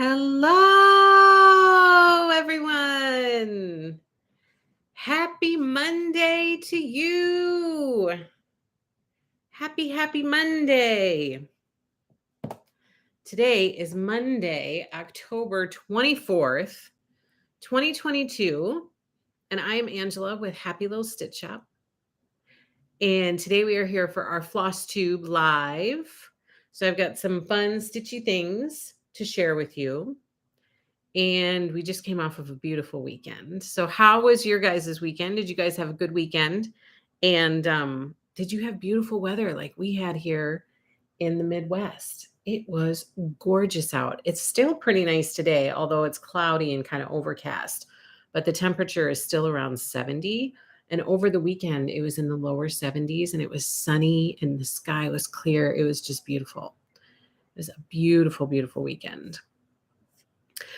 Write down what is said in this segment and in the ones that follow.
Hello, everyone. Happy Monday to you. Happy Monday. Today is Monday, October 24th, 2022. And I am Angela with Happy Little Stitch Shop. And today we are here for our Flosstube live. So I've got some fun stitchy things to share with you. And we just came off of a beautiful weekend. So how was your guys' weekend? Did you guys have a good weekend? And did you have beautiful weather like we had here in the Midwest? It was gorgeous out. It's still pretty nice today, although it's cloudy and kind of overcast. But the temperature is still around 70. And over the weekend, it was in the lower 70s and it was sunny and the sky was clear. It was just beautiful. It was a beautiful, beautiful weekend.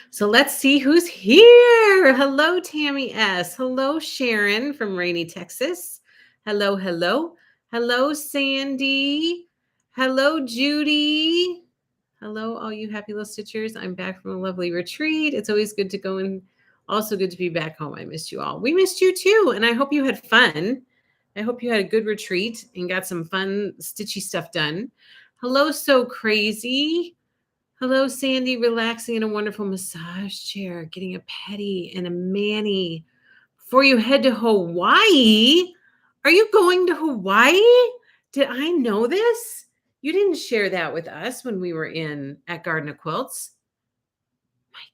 So let's see who's here. Hello, Tammy S. Hello, Sharon from rainy Texas. Hello. Hello, Sandy. Hello, Judy. Hello, all you happy little stitchers. I'm back from a lovely retreat. It's always good to go and also good to be back home. I missed you all. We missed you too, and I hope you had fun. I hope you had a good retreat and got some fun stitchy stuff done. Hello, So Crazy. Hello, Sandy, relaxing in a wonderful massage chair, getting a pedi and a mani before you head to Hawaii. Are you going to Hawaii? Did I know this? You didn't share that with us when we were at Garden of Quilts. My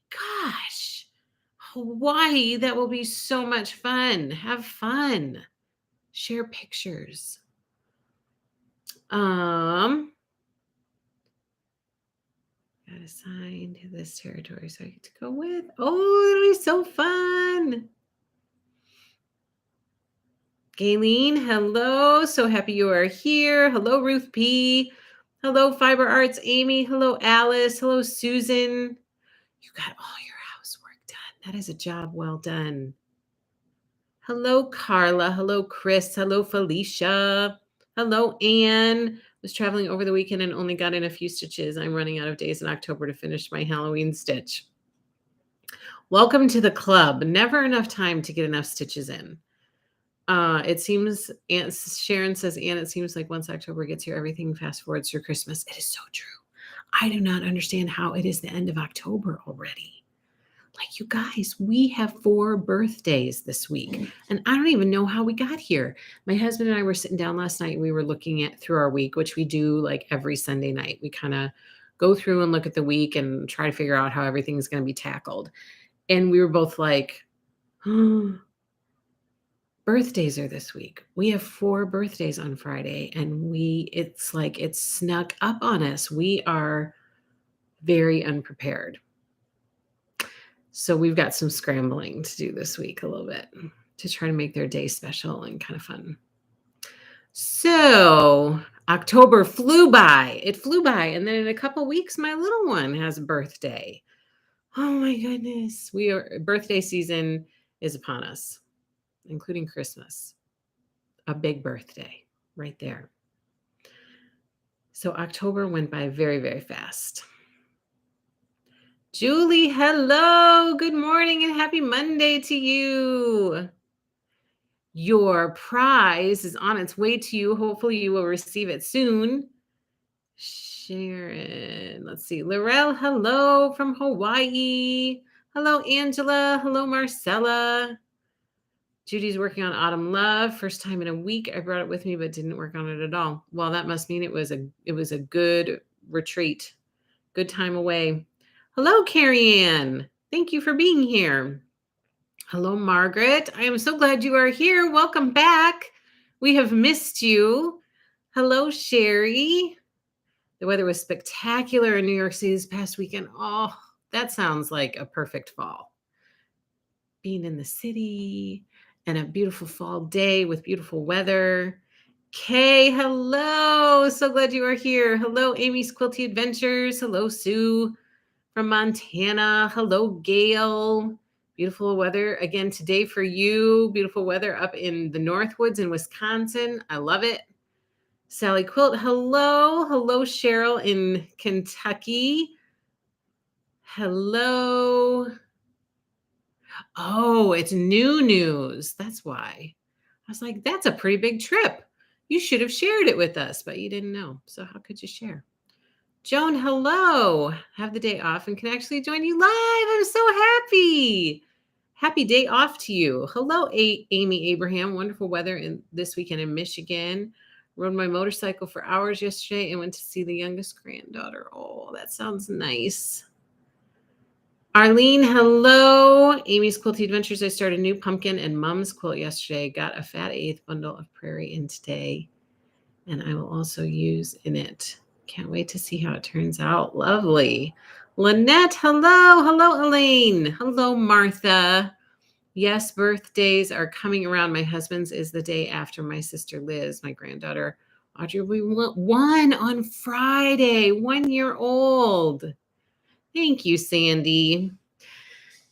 gosh, Hawaii, that will be so much fun. Have fun. Share pictures. Got assigned to this territory, so I get to go with. Oh, it'll be so fun. Gayleen, hello. So happy you are here. Hello, Ruth P. Hello, Fiber Arts Amy. Hello, Alice. Hello, Susan. You got all your housework done. That is a job well done. Hello, Carla. Hello, Chris. Hello, Felicia. Hello, Anne. Was traveling over the weekend and only got in a few stitches. I'm running out of days in October to finish my Halloween stitch. Welcome to the club. Never enough time to get enough stitches in. It seems, Sharon says, Anne, it seems like once October gets here, everything fast forwards through Christmas. It is so true. I do not understand how it is the end of October already. Like, you guys, we have 4 birthdays this week, and I don't even know how we got here. My husband and I were sitting down last night, and we were looking through our week, which we do like every Sunday night. We kind of go through and look at the week and try to figure out how everything's going to be tackled. And we were both like, birthdays are this week. We have 4 birthdays on Friday, and it's like it's snuck up on us. We are very unprepared. So we've got some scrambling to do this week a little bit to try to make their day special and kind of fun. So October flew by. It flew by. And then in a couple weeks, my little one has a birthday. Oh my goodness. Birthday season is upon us, including Christmas. A big birthday right there. So October went by very, very fast. Julie, hello. Good morning and happy Monday to you. Your prize is on its way to you. Hopefully you will receive it soon. Sharon, let's see. Laurel, hello from Hawaii. Hello, Angela. Hello, Marcella. Judy's working on Autumn Love. First time in a week. I brought it with me, but didn't work on it at all. Well, that must mean it was a good retreat. Good time away. Hello, Carrie Ann. Thank you for being here. Hello, Margaret. I am so glad you are here. Welcome back. We have missed you. Hello, Sherry. The weather was spectacular in New York City this past weekend. Oh, that sounds like a perfect fall. Being in the city and a beautiful fall day with beautiful weather. Kay, hello. So glad you are here. Hello, Amy's Quilty Adventures. Hello, Sue from Montana. Hello, Gail. Beautiful weather again today for you. Beautiful weather up in the Northwoods in Wisconsin. I love it. Sally Quilt, hello. Hello, Cheryl in Kentucky. Hello. Oh, it's new news. That's why. I was like, that's a pretty big trip. You should have shared it with us, but you didn't know. So how could you share? Joan, hello. Have the day off and can actually join you live. I'm so happy. Happy day off to you. Hello, Amy Abraham. Wonderful weather this weekend in Michigan. Rode my motorcycle for hours yesterday and went to see the youngest granddaughter. Oh, that sounds nice. Arlene, hello. Amy's Quilty Adventures. I started a new pumpkin and Mom's quilt yesterday. Got a fat eighth bundle of prairie in today, and I will also use in it. Can't wait to see how it turns out. Lovely. Lynette, hello. Hello, Elaine. Hello, Martha. Yes, birthdays are coming around. My husband's is the day after my sister Liz, my granddaughter. Audrey, we want one on Friday, 1 year old. Thank you, Sandy.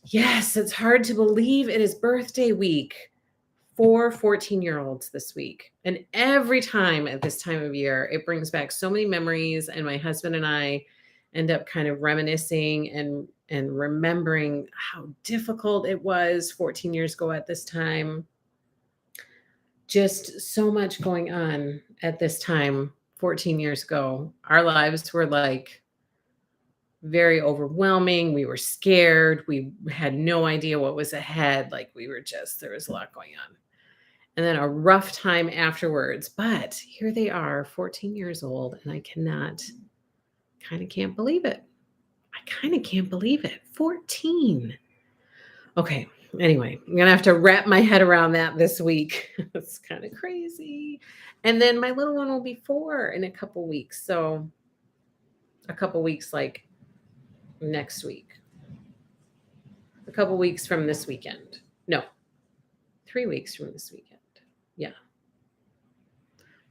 Yes, it's hard to believe it is birthday week for 14-year-olds this week. And every time at this time of year, it brings back so many memories. And my husband and I end up kind of reminiscing and remembering how difficult it was 14 years ago at this time. Just so much going on at this time 14 years ago. Our lives were like very overwhelming. We were scared. We had no idea what was ahead. Like there was a lot going on. And then a rough time afterwards. But here they are, 14 years old, and I kind of can't believe it. I kind of can't believe it. 14. Okay. Anyway, I'm going to have to wrap my head around that this week. It's kind of crazy. And then my little one will be 4 in a couple weeks. So a couple weeks like next week. A couple weeks from this weekend. No, 3 weeks from this weekend. Yeah.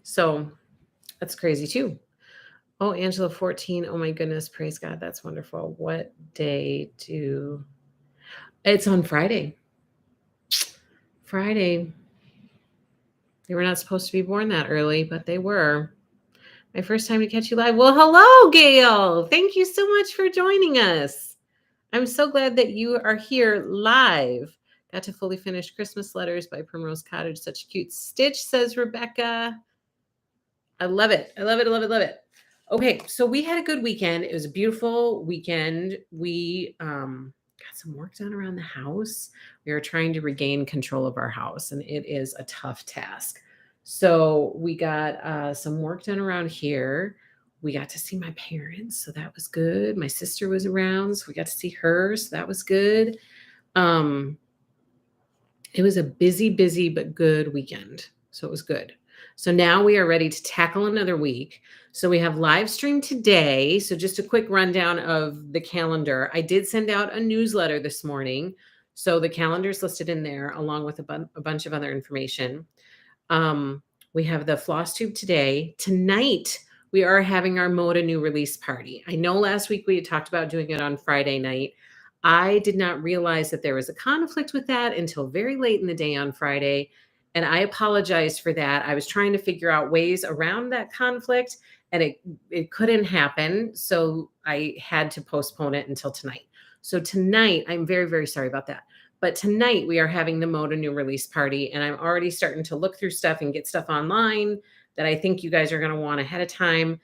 So that's crazy too. Oh, Angela, 14. Oh my goodness. Praise God. That's wonderful. What day it's on Friday. Friday. They were not supposed to be born that early, but they were. My first time to catch you live. Well, hello, Gail. Thank you so much for joining us. I'm so glad that you are here live. Got to fully finish Christmas Letters by Primrose Cottage. Such a cute stitch, says Rebecca. I love it. I love it. I love it. Love it. Okay, so we had a good weekend. It was a beautiful weekend. We got some work done around the house. We are trying to regain control of our house, and it is a tough task. So we got some work done around here. We got to see my parents, so that was good. My sister was around, so we got to see her, so that was good. It was a busy, but good weekend. So it was good. So now we are ready to tackle another week. So we have live stream today. So just a quick rundown of the calendar. I did send out a newsletter this morning. So the calendar is listed in there along with a bunch of other information. We have the Flosstube today. Tonight, we are having our Moda new release party. I know last week we had talked about doing it on Friday night. I did not realize that there was a conflict with that until very late in the day on Friday. And I apologized for that. I was trying to figure out ways around that conflict and it couldn't happen. So I had to postpone it until tonight. So tonight, I'm very, very sorry about that. But tonight we are having the Moda new release party and I'm already starting to look through stuff and get stuff online that I think you guys are going to want ahead of time.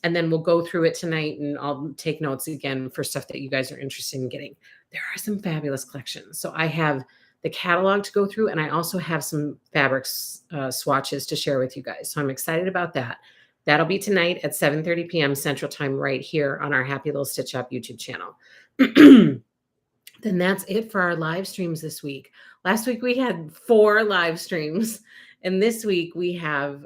And then we'll go through it tonight and I'll take notes again for stuff that you guys are interested in getting. There are some fabulous collections. So I have the catalog to go through and I also have some fabrics swatches to share with you guys. So I'm excited about that. That'll be tonight at 7:30 p.m. Central Time right here on our Happy Little Stitch Shop YouTube channel. Then that's it for our live streams this week. Last week we had 4 live streams and this week we have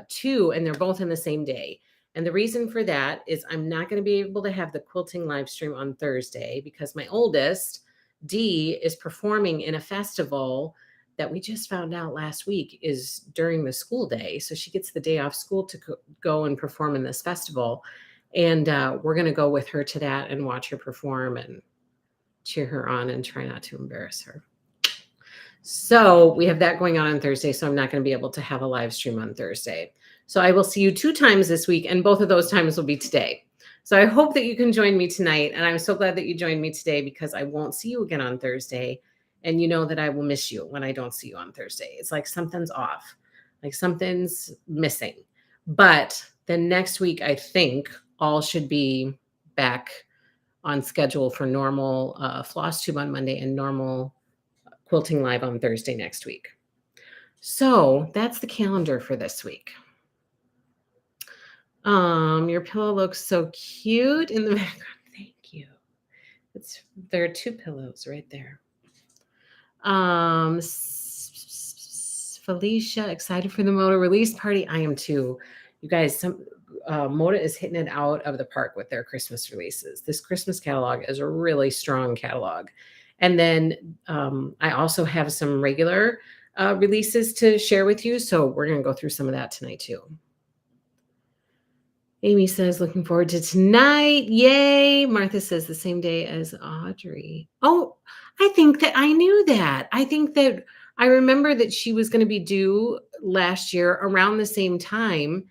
2 and they're both in the same day. And the reason for that is I'm not going to be able to have the quilting live stream on Thursday because my oldest, Dee, is performing in a festival that we just found out last week is during the school day. So she gets the day off school to go and perform in this festival. And we're going to go with her to that and watch her perform and cheer her on and try not to embarrass her. So we have that going on Thursday. So I'm not going to be able to have a live stream on Thursday. So I will see you 2 times this week, and both of those times will be today. So I hope that you can join me tonight. And I'm so glad that you joined me today because I won't see you again on Thursday. And you know that I will miss you when I don't see you on Thursday. It's like something's off, like something's missing. But then next week, I think all should be back on schedule for normal Flosstube on Monday and normal quilting live on Thursday next week. So that's the calendar for this week. Your pillow looks so cute in the background. Thank you. There are two pillows right there. Felicia, excited for the Moda release party. I am too. You guys, Moda is hitting it out of the park with their Christmas releases. This Christmas catalog is a really strong catalog. And then I also have some regular releases to share with you. So we're going to go through some of that tonight too. Amy says, looking forward to tonight. Yay. Martha says the same day as Audrey. Oh, I think that I knew that. I think that I remember that she was going to be due last year around the same time.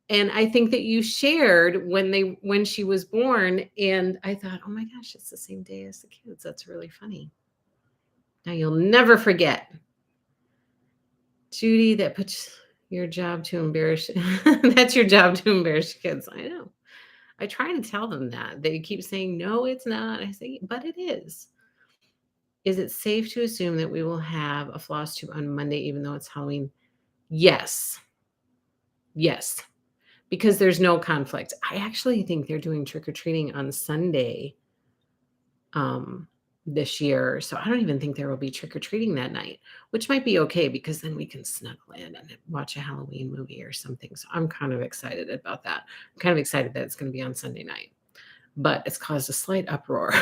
And I think that you shared when she was born. And I thought, oh my gosh, it's the same day as the kids. That's really funny. Now you'll never forget. Judy, that puts your job to embarrass. That's your job to embarrass kids. I know. I try to tell them that. They keep saying, no, it's not. I say, but it is. Is it safe to assume that we will have a Flosstube on Monday, even though it's Halloween? Yes. Yes. Because there's no conflict. I actually think they're doing trick-or-treating on Sunday this year. So I don't even think there will be trick-or-treating that night, which might be okay because then we can snuggle in and watch a Halloween movie or something. So I'm kind of excited about that. I'm kind of excited that it's going to be on Sunday night. But it's caused a slight uproar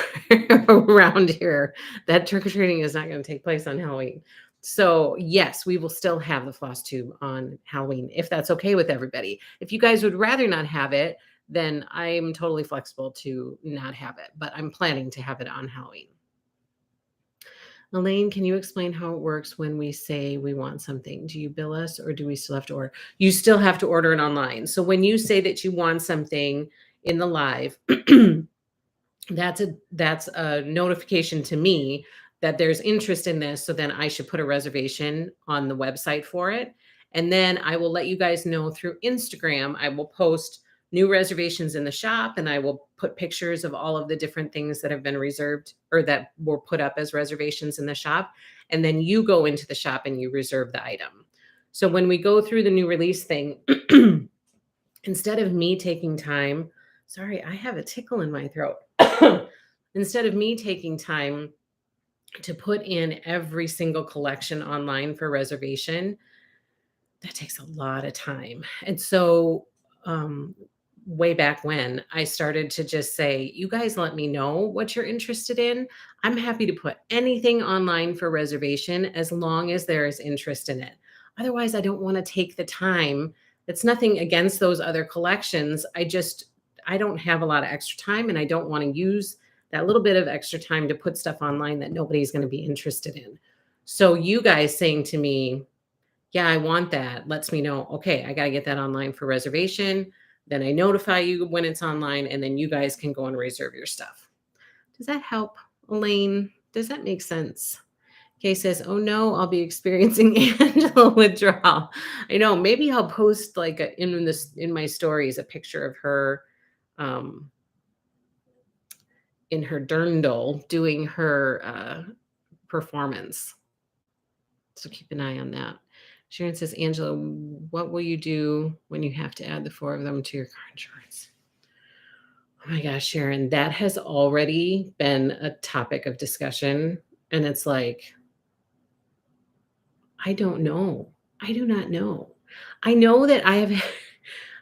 around here that trick-or-treating is not going to take place on Halloween. So yes, we will still have the Flosstube on Halloween if that's okay with everybody. If you guys would rather not have it, then I'm totally flexible to not have it, but I'm planning to have it on Halloween. Elaine, can you explain how it works when we say we want something? Do you bill us or do we still have to order? You still have to order it online. So when you say that you want something in the live, that's a notification to me that there's interest in this. So then I should put a reservation on the website for it. And then I will let you guys know through Instagram. I will post new reservations in the shop and I will put pictures of all of the different things that have been reserved or that were put up as reservations in the shop. And then you go into the shop and you reserve the item. So when we go through the new release thing, instead of me taking time, sorry, I have a tickle in my throat. Instead of me taking time to put in every single collection online for reservation, that takes a lot of time. And so way back when I started to just say, you guys let me know what you're interested in. I'm happy to put anything online for reservation as long as there is interest in it. Otherwise, I don't want to take the time. It's nothing against those other collections. I don't have a lot of extra time and I don't want to use that little bit of extra time to put stuff online that nobody's going to be interested in. So you guys saying to me, yeah, I want that, lets me know, okay, I got to get that online for reservation. Then I notify you when it's online and then you guys can go and reserve your stuff. Does that help, Elaine? Does that make sense? Kay says, oh no, I'll be experiencing Angela withdrawal. I know, maybe I'll post like in my stories, a picture of her in her dirndl doing her performance. So keep an eye on that. Sharon says, Angela, what will you do when you have to add the 4 of them to your car insurance? Oh my gosh, Sharon, that has already been a topic of discussion. And it's like, I don't know. I do not know. I know that I've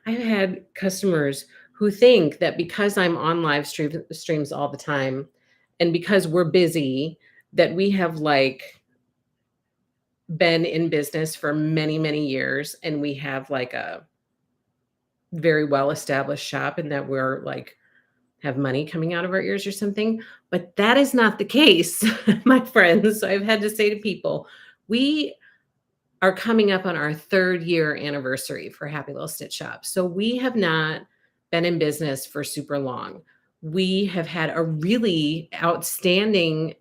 had customers who think that because I'm on live streams all the time and because we're busy, that we have like been in business for many, many years and we have like a very well-established shop and that we're like have money coming out of our ears or something. But that is not the case, my friends. So I've had to say to people, we are coming up on our 3rd year anniversary for Happy Little Stitch Shop. So we have not been in business for super long. We have had a really outstanding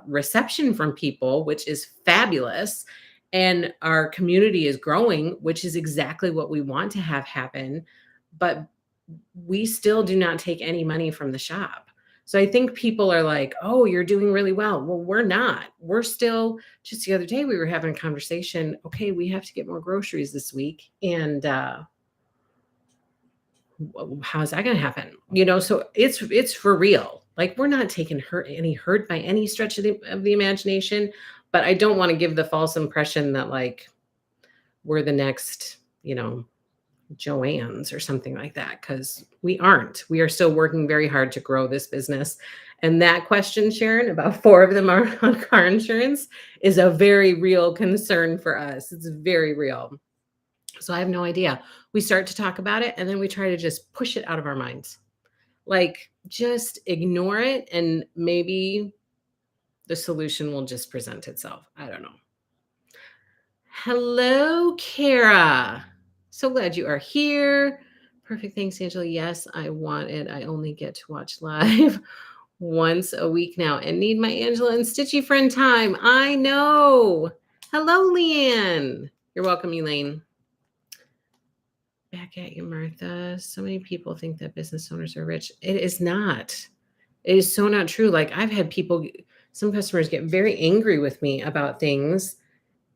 reception from people, which is fabulous. And our community is growing, which is exactly what we want to have happen. But we still do not take any money from the shop. So I think people are like, "Oh, you're doing really well." Well, we're not. We're still just the other day we were having a conversation, "Okay, we have to get more groceries this week." And how's that going to happen? So it's for real. Like we're not taking any hurt by any stretch of the imagination, but I don't want to give the false impression that like we're the next, Joanne's or something like that, because we aren't. We are still working very hard to grow this business. And that question, Sharon, about four of them are on car insurance is a very real concern for us. It's very real. So I have no idea. We start to talk about it and then we try to just push it out of our minds. Like just ignore it and maybe the solution will just present itself. I don't know. Hello, Kara. So glad you are here. Perfect. Thanks, Angela. Yes, I want it. I only get to watch live once a week now and need my Angela and Stitchy friend time. I know. Hello, Leanne. You're welcome, Elaine. Back at you, Martha. So many people think that business owners are rich. It is not. It is so not true. Like I've had some customers get very angry with me about things.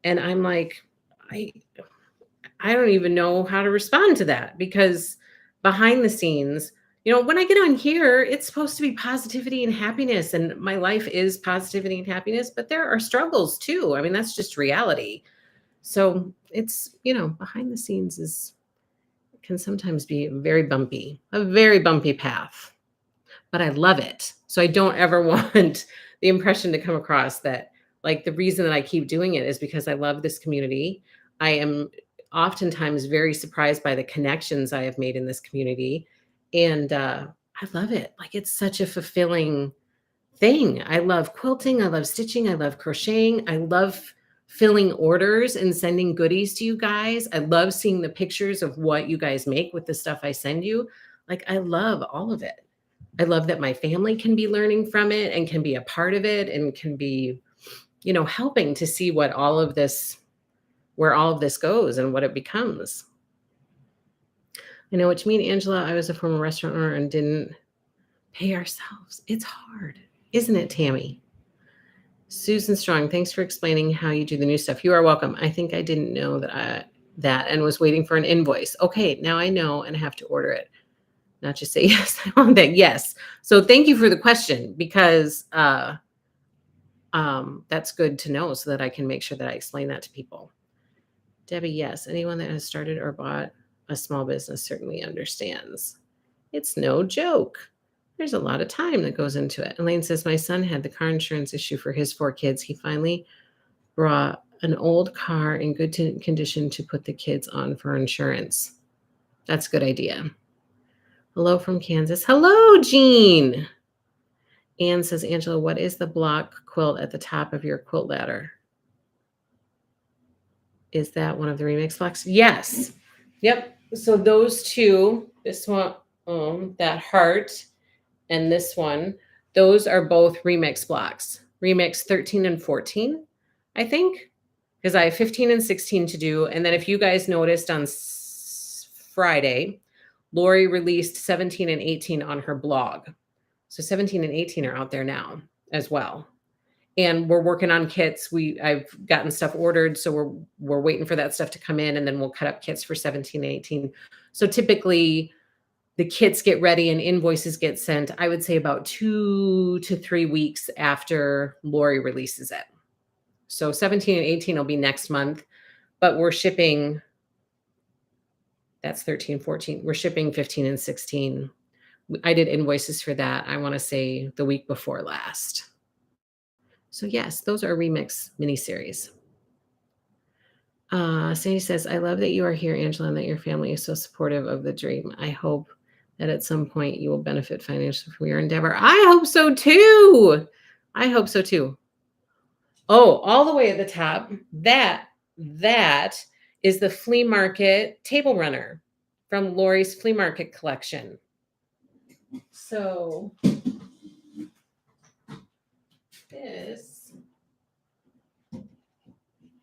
And I'm like, I don't even know how to respond to that because behind the scenes, when I get on here, it's supposed to be positivity and happiness. And my life is positivity and happiness, but there are struggles too. I mean, that's just reality. So it's, behind the scenes can sometimes be a very bumpy path, but I love it. So I don't ever want the impression to come across that like the reason that I keep doing it is because I love this community. I am oftentimes very surprised by the connections I have made in this community. And I love it. Like it's such a fulfilling thing. I love quilting. I love stitching. I love crocheting. I love filling orders and sending goodies to you guys. I love seeing the pictures of what you guys make with the stuff I send you. Like I love all of it. I love that my family can be learning from it and can be a part of it and can be, helping to see where all of this goes and what it becomes. I know what you mean, Angela. I was a former restaurant owner and didn't pay ourselves. It's hard, isn't it, Tammy? Susan Strong, thanks for explaining how you do the new stuff. You are welcome. I think I didn't know that and was waiting for an invoice. Okay, now I know and I have to order it. Not just say, yes, I want that. Yes. So thank you for the question because that's good to know so that I can make sure that I explain that to people. Debbie, yes. Anyone that has started or bought a small business certainly understands. It's no joke. There's a lot of time that goes into it. Elaine says, my son had the car insurance issue for his 4 kids. He finally brought an old car in good condition to put the kids on for insurance. That's a good idea. Hello from Kansas. Hello, Jean. Anne says, Angela, what is the block quilt at the top of your quilt ladder? Is that one of the remix blocks? Yes. Yep. So those two, this one, that heart, and this one, those are both remix blocks. Remix 13 and 14, I think, because I have 15 and 16 to do. And then if you guys noticed on Friday, Lori released 17 and 18 on her blog. So 17 and 18 are out there now as well. And we're working on kits. I've gotten stuff ordered, so we're waiting for that stuff to come in, and then we'll cut up kits for 17 and 18. So typically the kits get ready and invoices get sent, I would say about 2 to 3 weeks after Lori releases it. So 17 and 18 will be next month, but we're shipping, that's 13, 14. We're shipping 15 and 16. I did invoices for that, I want to say the week before last. So yes, those are remix miniseries. Sandy says, I love that you are here, Angela, and that your family is so supportive of the dream. I hope that at some point you will benefit financially from your endeavor. I hope so too. I hope so too. Oh, all the way at the top, that is the flea market table runner from Lori's flea market collection. So this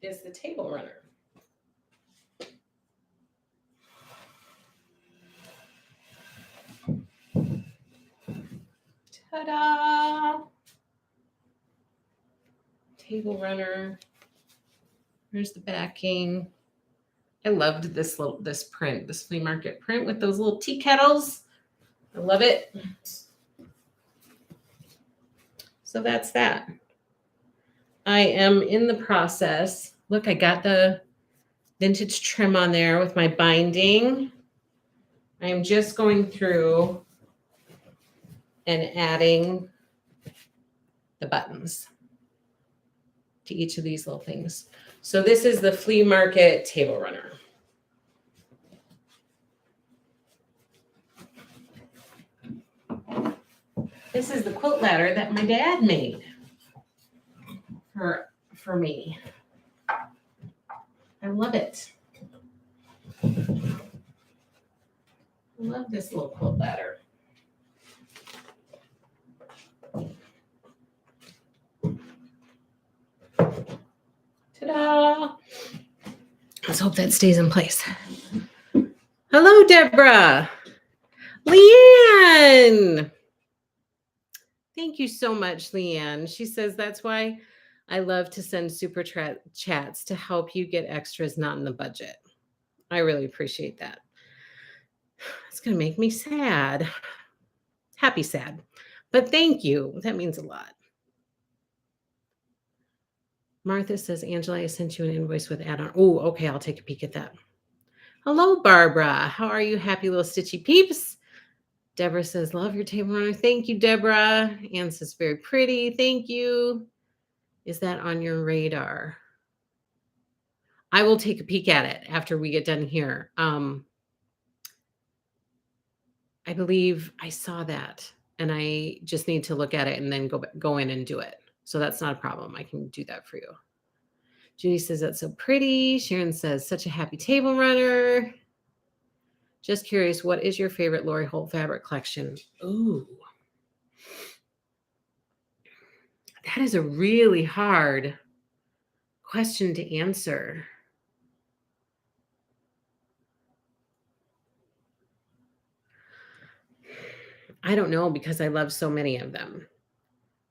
is the table runner. Ta-da! Table runner. There's the backing. I loved this print, this flea market print with those little tea kettles. I love it. So that's that. I am in the process. Look, I got the vintage trim on there with my binding. I am just going through and adding the buttons to each of these little things. So this is the flea market table runner. This is the quilt ladder that my dad made for me. I love it. I love this little quilt ladder. Ta-da! Let's hope that stays in place. Hello, Deborah. Leanne. Thank you so much, Leanne. She says that's why I love to send super chats to help you get extras not in the budget. I really appreciate that. It's going to make me sad. Happy sad. But thank you. That means a lot. Martha says, Angela, I sent you an invoice with add-on. Oh, okay. I'll take a peek at that. Hello, Barbara. How are you, happy little stitchy peeps? Deborah says, love your table runner. Thank you, Deborah. Anne says, very pretty. Thank you. Is that on your radar? I will take a peek at it after we get done here. I believe I saw that, and I just need to look at it and then go in and do it. So that's not a problem. I can do that for you. Judy says, that's so pretty. Sharon says, such a happy table runner. Just curious, what is your favorite Lori Holt fabric collection? Ooh. That is a really hard question to answer. I don't know, because I love so many of them.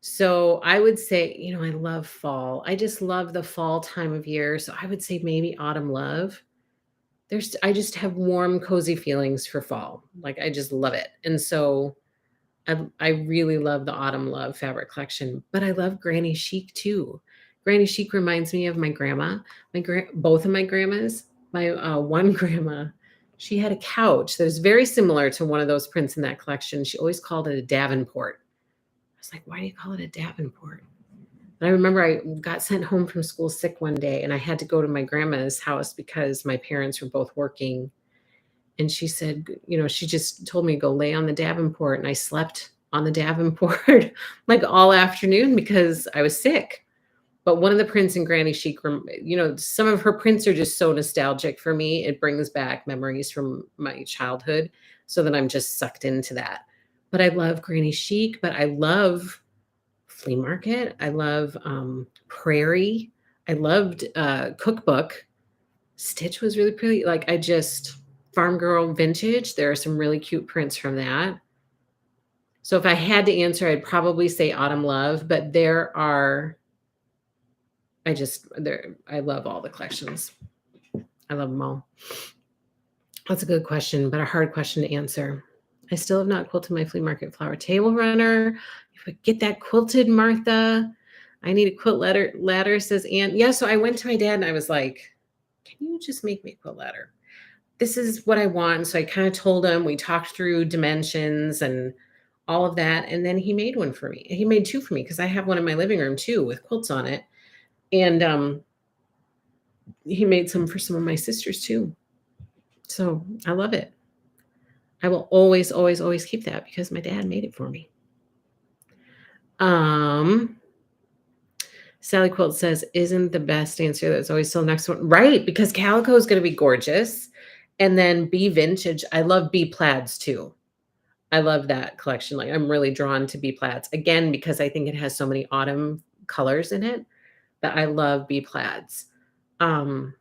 So I would say, I love fall. I just love the fall time of year. So I would say maybe Autumn Love. I just have warm, cozy feelings for fall. Like, I just love it. And so I really love the Autumn Love fabric collection, but I love Granny Chic too. Granny Chic reminds me of my grandma, both of my grandmas. My one grandma, she had a couch that was very similar to one of those prints in that collection. She always called it a Davenport. I was like, why do you call it a Davenport? And I remember I got sent home from school sick one day, and I had to go to my grandma's house because my parents were both working. And she said, she just told me to go lay on the Davenport. And I slept on the Davenport like all afternoon because I was sick. But one of the prints in Granny Chic, some of her prints are just so nostalgic for me. It brings back memories from my childhood, so that I'm just sucked into that. But I love Granny Chic, but I love Flea Market. I love Prairie. I loved Cookbook. Stitch was really pretty. Farm Girl Vintage. There are some really cute prints from that. So if I had to answer, I'd probably say Autumn Love, but I love all the collections. I love them all. That's a good question, but a hard question to answer. I still have not quilted my flea market flower table runner. If I get that quilted, Martha, I need a quilt ladder, says Anne. Yeah, so I went to my dad and I was like, can you just make me a quilt ladder? This is what I want. So I kind of told him, we talked through dimensions and all of that. And then he made one for me. He made two for me because I have one in my living room too with quilts on it. And he made some for some of my sisters too. So I love it. I will always, always, always keep that because my dad made it for me. Sally Quilt says, isn't the best answer that's always still next one? Right, because calico is going to be gorgeous. And then bee vintage. I love bee plaids too. I love that collection. Like, I'm really drawn to bee plaids again because I think it has so many autumn colors in it that I love bee plaids. Um,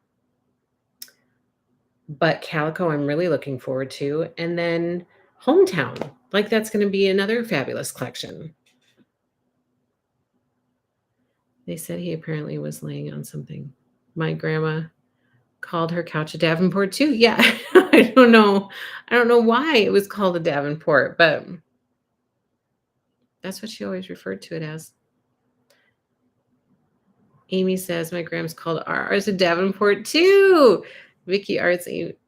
but calico, I'm really looking forward to, and then hometown, like that's going to be another fabulous collection. They said he apparently was laying on something. My grandma called her couch a Davenport too. Yeah, I don't know. I don't know why it was called a Davenport, but that's what she always referred to it as. Amy says my grams called ours a Davenport too. Vicky Arts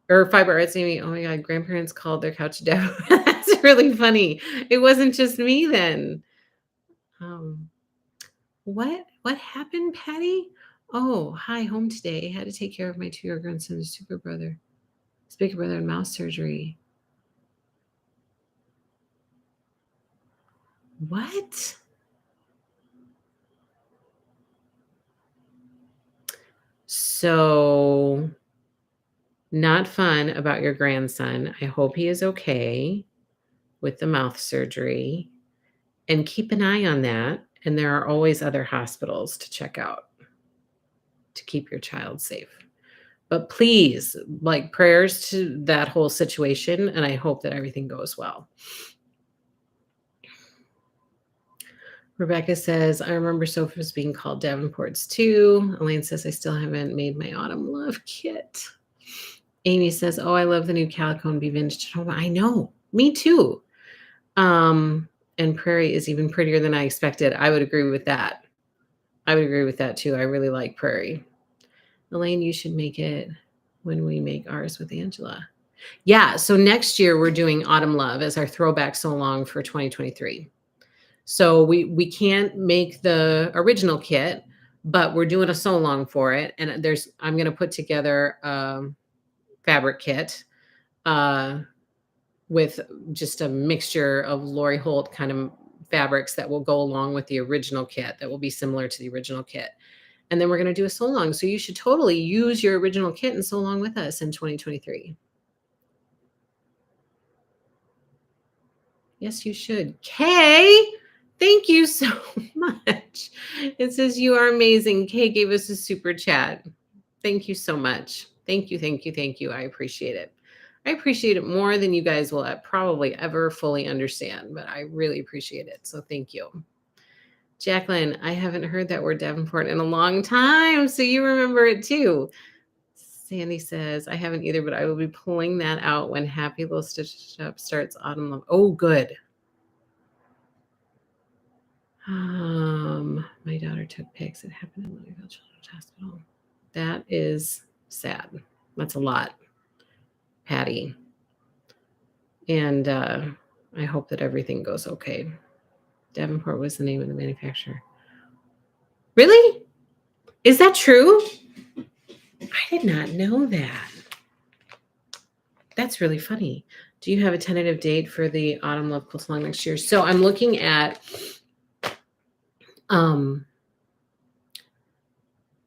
or Fiber Arts Amy. Oh my god, grandparents called their couch a Davenport. That's really funny. It wasn't just me then. Um, what happened, Patty? Oh, hi, home today. Had to take care of my 2-year grandson's super brother. His big brother in mouth surgery. What? So not fun about your grandson. I hope he is okay with the mouth surgery. And keep an eye on that, and there are always other hospitals to check out to keep your child safe. But please, like, prayers to that whole situation, and I hope that everything goes well. Rebecca says, I remember sofas being called Davenports too. Elaine says, I still haven't made my autumn love kit. Amy says, oh, I love the new calico and be vintage. I know, me too. And Prairie is even prettier than I expected. I would agree with that. I would agree with that too. I really like Prairie. Elaine, you should make it when we make ours with Angela. Yeah. So next year we're doing Autumn Love as our throwback so long for 2023. So we can't make the original kit, but we're doing a so long for it. And I'm going to put together a fabric kit with just a mixture of Lori Holt kind of fabrics that will go along with the original kit that will be similar to the original kit. And then we're going to do a so long. So you should totally use your original kit and so long with us in 2023. Yes, you should. Kay, thank you so much. It says you are amazing. Kay gave us a super chat. Thank you so much. Thank you, thank you, thank you. I appreciate it. I appreciate it more than you guys will probably ever fully understand, but I really appreciate it. So thank you. Jacqueline, I haven't heard that word Davenport in a long time, so you remember it too. Sandy says, I haven't either, but I will be pulling that out when Happy Little Stitch Up starts Autumn Love. Oh, good. My daughter took pics. It happened in Louisville Children's Hospital. That is sad. That's a lot, Patty. And I hope that everything goes okay. Davenport was the name of the manufacturer. Really? Is that true? I did not know that. That's really funny. Do you have a tentative date for the Autumn Love Quilt-along next year? So I'm looking at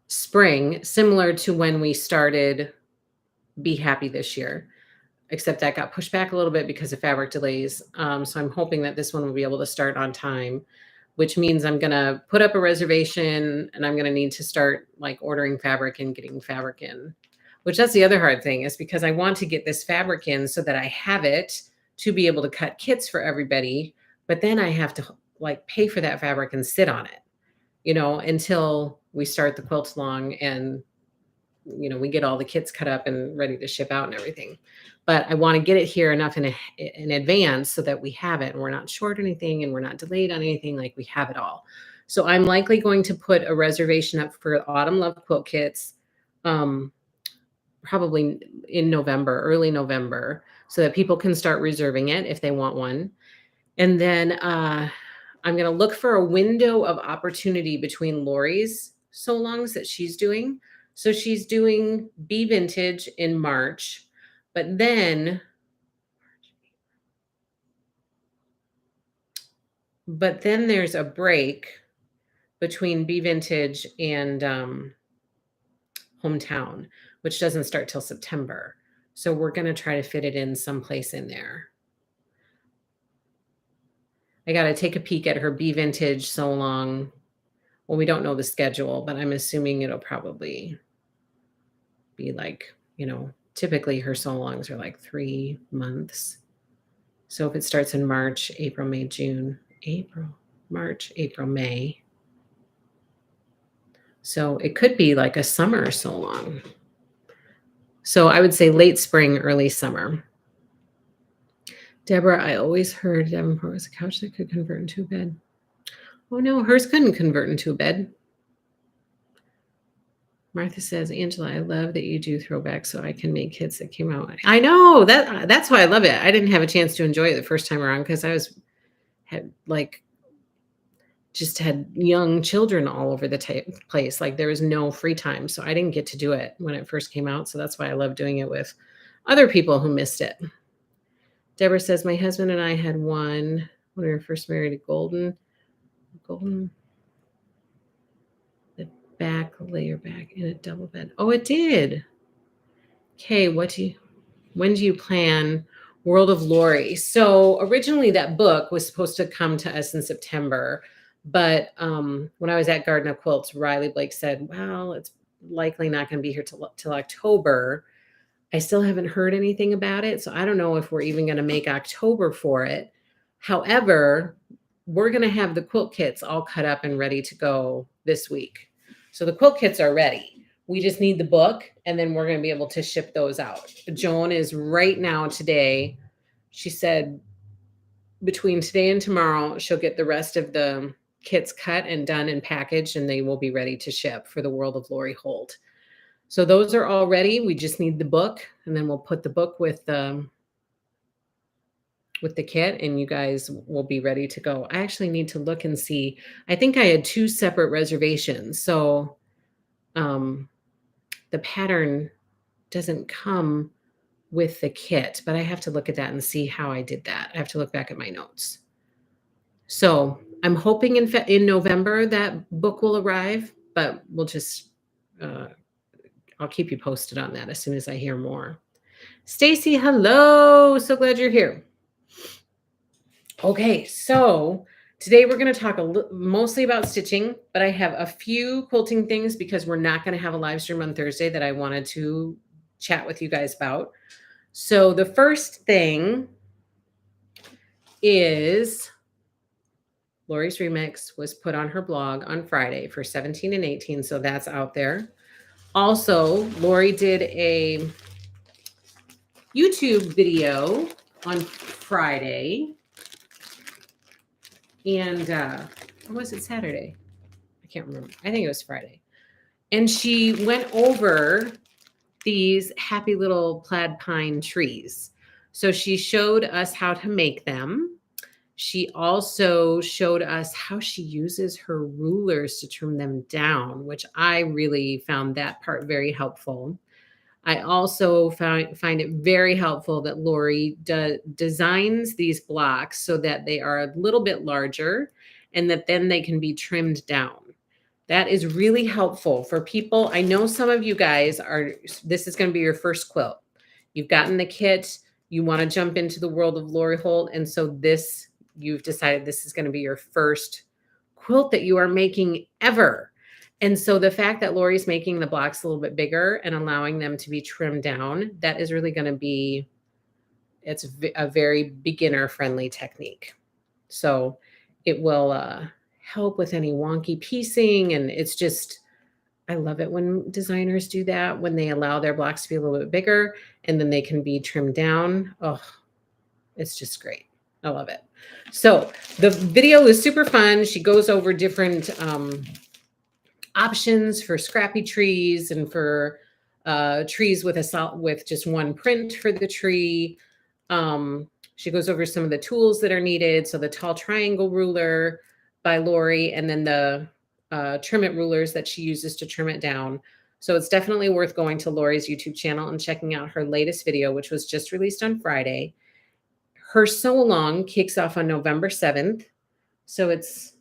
spring, similar to when we started Be Happy this year, except that got pushed back a little bit because of fabric delays. So I'm hoping that this one will be able to start on time, which means I'm going to put up a reservation and I'm going to need to start like ordering fabric and getting fabric in, which that's the other hard thing is because I want to get this fabric in so that I have it to be able to cut kits for everybody. But then I have to like pay for that fabric and sit on it, until we start the quilt-along and we get all the kits cut up and ready to ship out and everything. But I want to get it here enough in advance so that we have it and we're not short anything and we're not delayed on anything, like we have it all. So I'm likely going to put a reservation up for Autumn Love quilt kits probably in November, early November, so that people can start reserving it if they want one. And then I'm going to look for a window of opportunity between Lori's so longs that she's doing. So she's doing Be Vintage in March, but then there's a break between Be Vintage and Hometown, which doesn't start till September. So we're going to try to fit it in someplace in there. I got to take a peek at her Be Vintage Sew Along. Well, we don't know the schedule, but I'm assuming it'll probably be like, typically her sew alongs are like 3 months. So if it starts in March, April, May, June, March, April, May. So it could be like a summer sew along. So I would say late spring, early summer. Deborah, I always heard Davenport was a couch that could convert into a bed. Oh no, hers couldn't convert into a bed. Martha says, Angela, I love that you do throwbacks so I can make kits that came out. I know that's why I love it. I didn't have a chance to enjoy it the first time around because just had young children all over the place. Like there was no free time. So I didn't get to do it when it first came out. So that's why I love doing it with other people who missed it. Deborah says, my husband and I had one when we were first married, a golden, the back layer back in a double bed. Oh, it did. Okay. When do you plan World of Lori? So originally that book was supposed to come to us in September. But when I was at Garden of Quilts, Riley Blake said, well, it's likely not going to be here till October. I still haven't heard anything about it. So I don't know if we're even going to make October for it. However, we're going to have the quilt kits all cut up and ready to go this week. So the quilt kits are ready. We just need the book, and then we're going to be able to ship those out. Joan is right now today. She said between today and tomorrow, she'll get the rest of the kits cut and done and packaged, and they will be ready to ship for the World of Lori Holt. So those are all ready. We just need the book, and then we'll put the book with the kit, and you guys will be ready to go. I actually need to look and see. I think I had 2 separate reservations. So the pattern doesn't come with the kit, but I have to look at that and see how I did that. I have to look back at my notes. So I'm hoping in November that book will arrive, but we'll just, I'll keep you posted on that as soon as I hear more. Stacy, hello. So glad you're here. Okay, so today we're going to talk mostly about stitching, but I have a few quilting things because we're not going to have a live stream on Thursday that I wanted to chat with you guys about. So the first thing is Lori's Remix was put on her blog on Friday for 17 and 18, so that's out there. Also, Lori did a YouTube video on Friday. And or was it Saturday? I can't remember. I think it was Friday. And she went over these happy little plaid pine trees. So she showed us how to make them. She also showed us how she uses her rulers to trim them down, which I really found that part very helpful. I also find it very helpful that Lori designs these blocks so that they are a little bit larger and that then they can be trimmed down. That is really helpful for people. I know some of you guys this is going to be your first quilt. You've gotten the kit. You want to jump into the world of Lori Holt. And so you've decided this is going to be your first quilt that you are making ever. And so the fact that Lori's making the blocks a little bit bigger and allowing them to be trimmed down, that is really going to be, it's a very beginner friendly technique. So it will help with any wonky piecing. And it's just, I love it when designers do that, when they allow their blocks to be a little bit bigger and then they can be trimmed down. Oh, it's just great. I love it. So the video is super fun. She goes over different, options for scrappy trees and for trees with just one print for the tree. She goes over some of the tools that are needed. So the tall triangle ruler by Lori, and then the trim it rulers that she uses to trim it down. So it's definitely worth going to Lori's YouTube channel and checking out her latest video, which was just released on Friday. Her sew along kicks off on November 7th. So it's,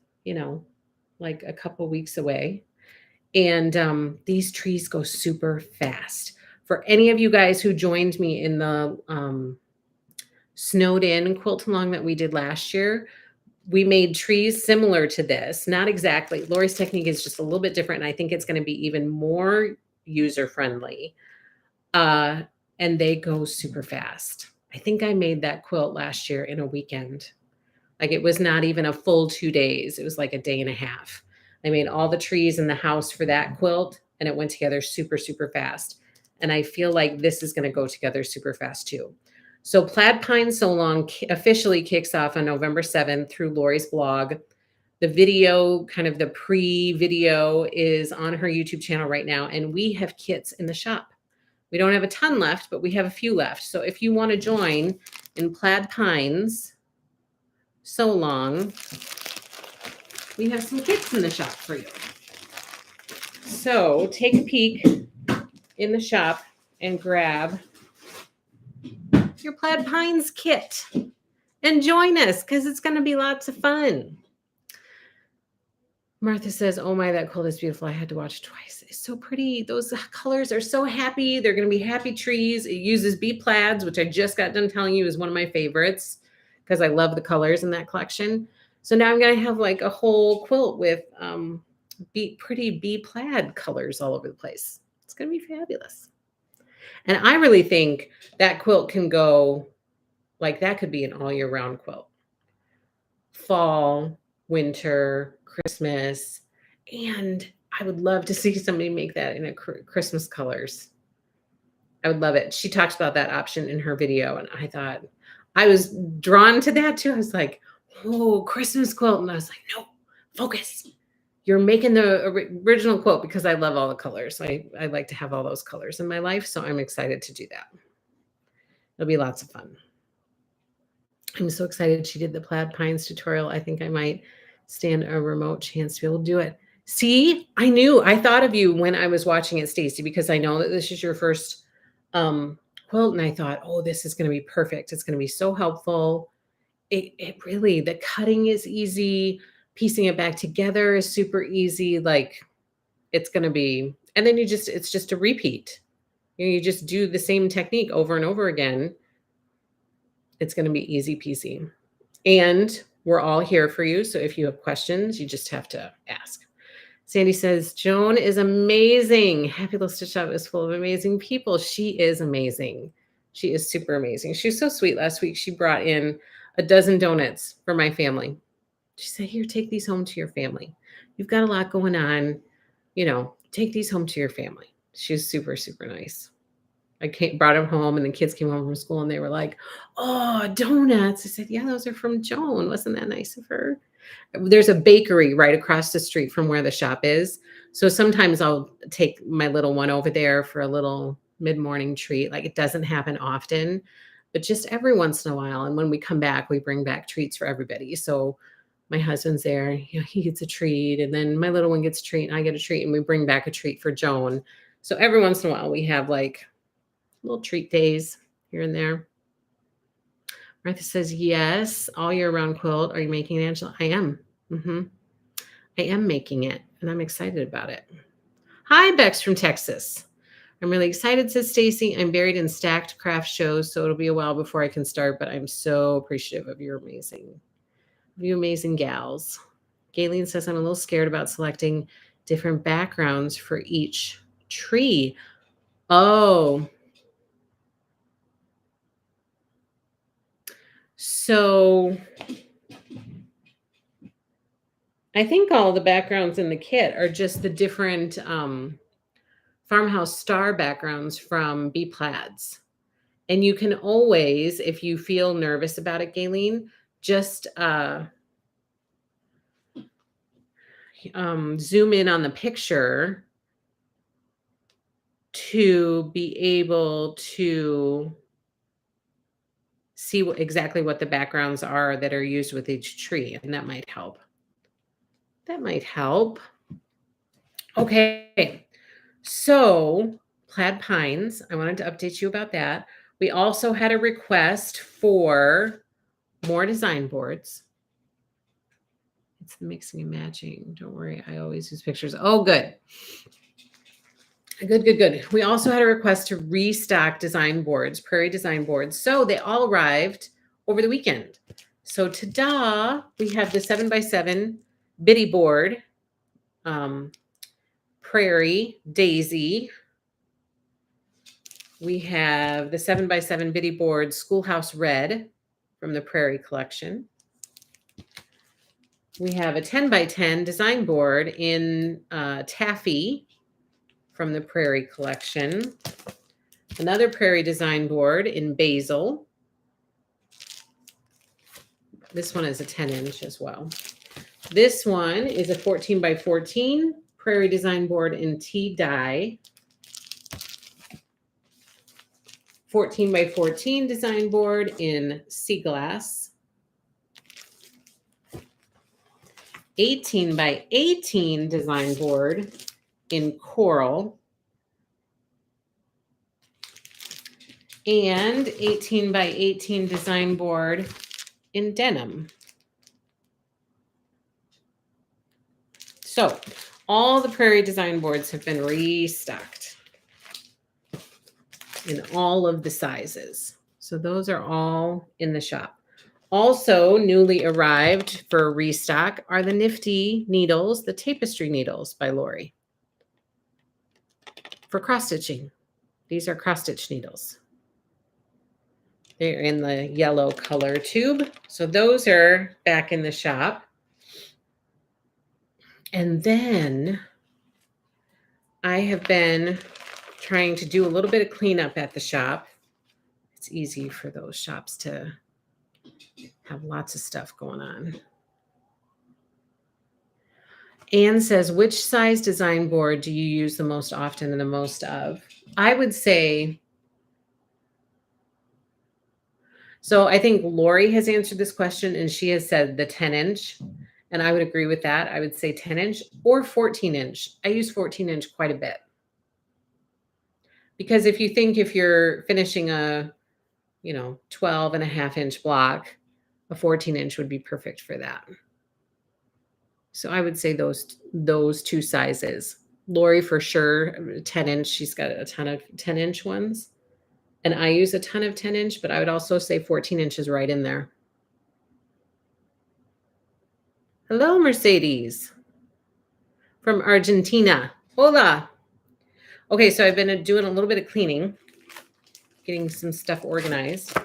like a couple weeks away. And these trees go super fast. For any of you guys who joined me in the snowed in quilt along that we did last year, we made trees similar to this, not exactly. Lori's technique is just a little bit different, and I think it's going to be even more user friendly. Uh, and they go super fast. I think I made that quilt last year in a weekend. Like it was not even a full 2 days. It was like a day and a half. I made all the trees in the house for that quilt and it went together super, super fast. And I feel like this is going to go together super fast too. So Plaid Pines So Long officially kicks off on November 7th through Lori's blog. The video, kind of the pre-video, is on her YouTube channel right now. And we have kits in the shop. We don't have a ton left, but we have a few left. So if you want to join in Plaid Pines So Long, we have some kits in the shop for you. So take a peek in the shop and grab your Plaid Pines kit and join us because it's going to be lots of fun. Martha says, oh my, that quilt is beautiful. I had to watch it twice. It's so pretty. Those colors are so happy. They're going to be happy trees. It uses bee plaids, which I just got done telling you is one of my favorites because I love the colors in that collection. So now I'm going to have like a whole quilt with pretty bee plaid colors all over the place. It's going to be fabulous. And I really think that quilt can go, like that could be an all year round quilt. Fall, winter, Christmas, and I would love to see somebody make that in a Christmas colors. I would love it. She talks about that option in her video, and I thought I was drawn to that too. I was like, oh, Christmas quilt. And I was like, no, focus. You're making the original quilt because I love all the colors. I like to have all those colors in my life, so I'm excited to do that. It'll be lots of fun. I'm so excited she did the Plaid Pines tutorial. I think I might stand a remote chance to be able to do it. See, I thought of you when I was watching it, Stacy, because I know that this is your first quilt. And I thought, oh, this is going to be perfect. It's going to be so helpful. It really, the cutting is easy. Piecing it back together is super easy. Like it's going to be, and then it's just a repeat. You just do the same technique over and over again. It's going to be easy peasy. And we're all here for you. So if you have questions, you just have to ask. Sandy says, Joan is amazing. Happy Little Stitch Shop is full of amazing people. She is amazing. She is super amazing. She was so sweet last week. She brought in a dozen donuts for my family. She said, here, take these home to your family. You've got a lot going on. You know, take these home to your family. She's super, super nice. I brought them home and the kids came home from school and they were like, oh, donuts. I said, yeah, those are from Joan. Wasn't that nice of her? There's a bakery right across the street from where the shop is. So sometimes I'll take my little one over there for a little mid-morning treat. Like it doesn't happen often, but just every once in a while. And when we come back, we bring back treats for everybody. So my husband's there, he gets a treat and then my little one gets a treat and I get a treat and we bring back a treat for Joan. So every once in a while we have like little treat days here and there. Martha says, yes, all year round quilt. Are you making it, Angela? I am. I am making it and I'm excited about it. Hi, Bex from Texas. I'm really excited, says Stacy. I'm buried in stacked craft shows, so it'll be a while before I can start, but I'm so appreciative of you amazing gals. Galen says, I'm a little scared about selecting different backgrounds for each tree. Oh, so I think all the backgrounds in the kit are just the different farmhouse star backgrounds from bee plaids. And you can always, if you feel nervous about it, Galen, just zoom in on the picture to be able to see exactly what the backgrounds are that are used with each tree. And that might help. Okay. So Plaid Pines, I wanted to update you about that. We also had a request for more design boards. It's the mixing and matching. Don't worry, I always use pictures. Oh, good. Good. We also had a request to restock design boards, prairie design boards. So they all arrived over the weekend. So ta-da, we have the 7x7 bitty board, Prairie Daisy. We have the 7x7 bitty board Schoolhouse Red from the Prairie collection. We have a 10x10 design board in Taffy from the Prairie collection. Another Prairie design board in Basil. This one is a 10-inch as well. This one is a 14x14 Prairie design board in tea dye. 14x14 design board in sea glass. 18x18 design board in coral. And 18x18 design board in denim. So all the Prairie design boards have been restocked in all of the sizes. So those are all in the shop. Also newly arrived for a restock are the nifty needles, the tapestry needles by Lori for cross stitching. These are cross stitch needles. They're in the yellow color tube. So those are back in the shop. And then I have been trying to do a little bit of cleanup at the shop. It's easy for those shops to have lots of stuff going on. Anne says, which size design board do you use the most often and the most of? I would say, so I think Lori has answered this question and she has said the 10-inch. And I would agree with that. I would say 10-inch or 14-inch. I use 14-inch quite a bit. Because if you're finishing a, 12.5-inch block, a 14-inch would be perfect for that. So I would say those two sizes. Lori for sure, 10-inch. She's got a ton of 10-inch ones. And I use a ton of 10-inch, but I would also say 14 inches right in there. Hello, Mercedes from Argentina. Hola. Okay, so I've been doing a little bit of cleaning, getting some stuff organized.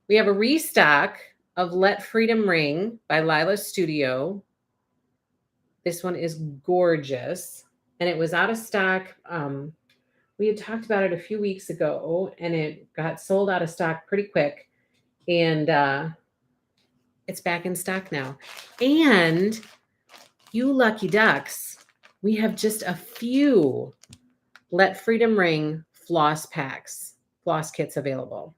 We have a restock of Let Freedom Ring by Lila Studio. This one is gorgeous, and it was out of stock. We had talked about it a few weeks ago, and it got sold out of stock pretty quick, and it's back in stock now. And you lucky ducks, we have just a few Let Freedom Ring floss kits available.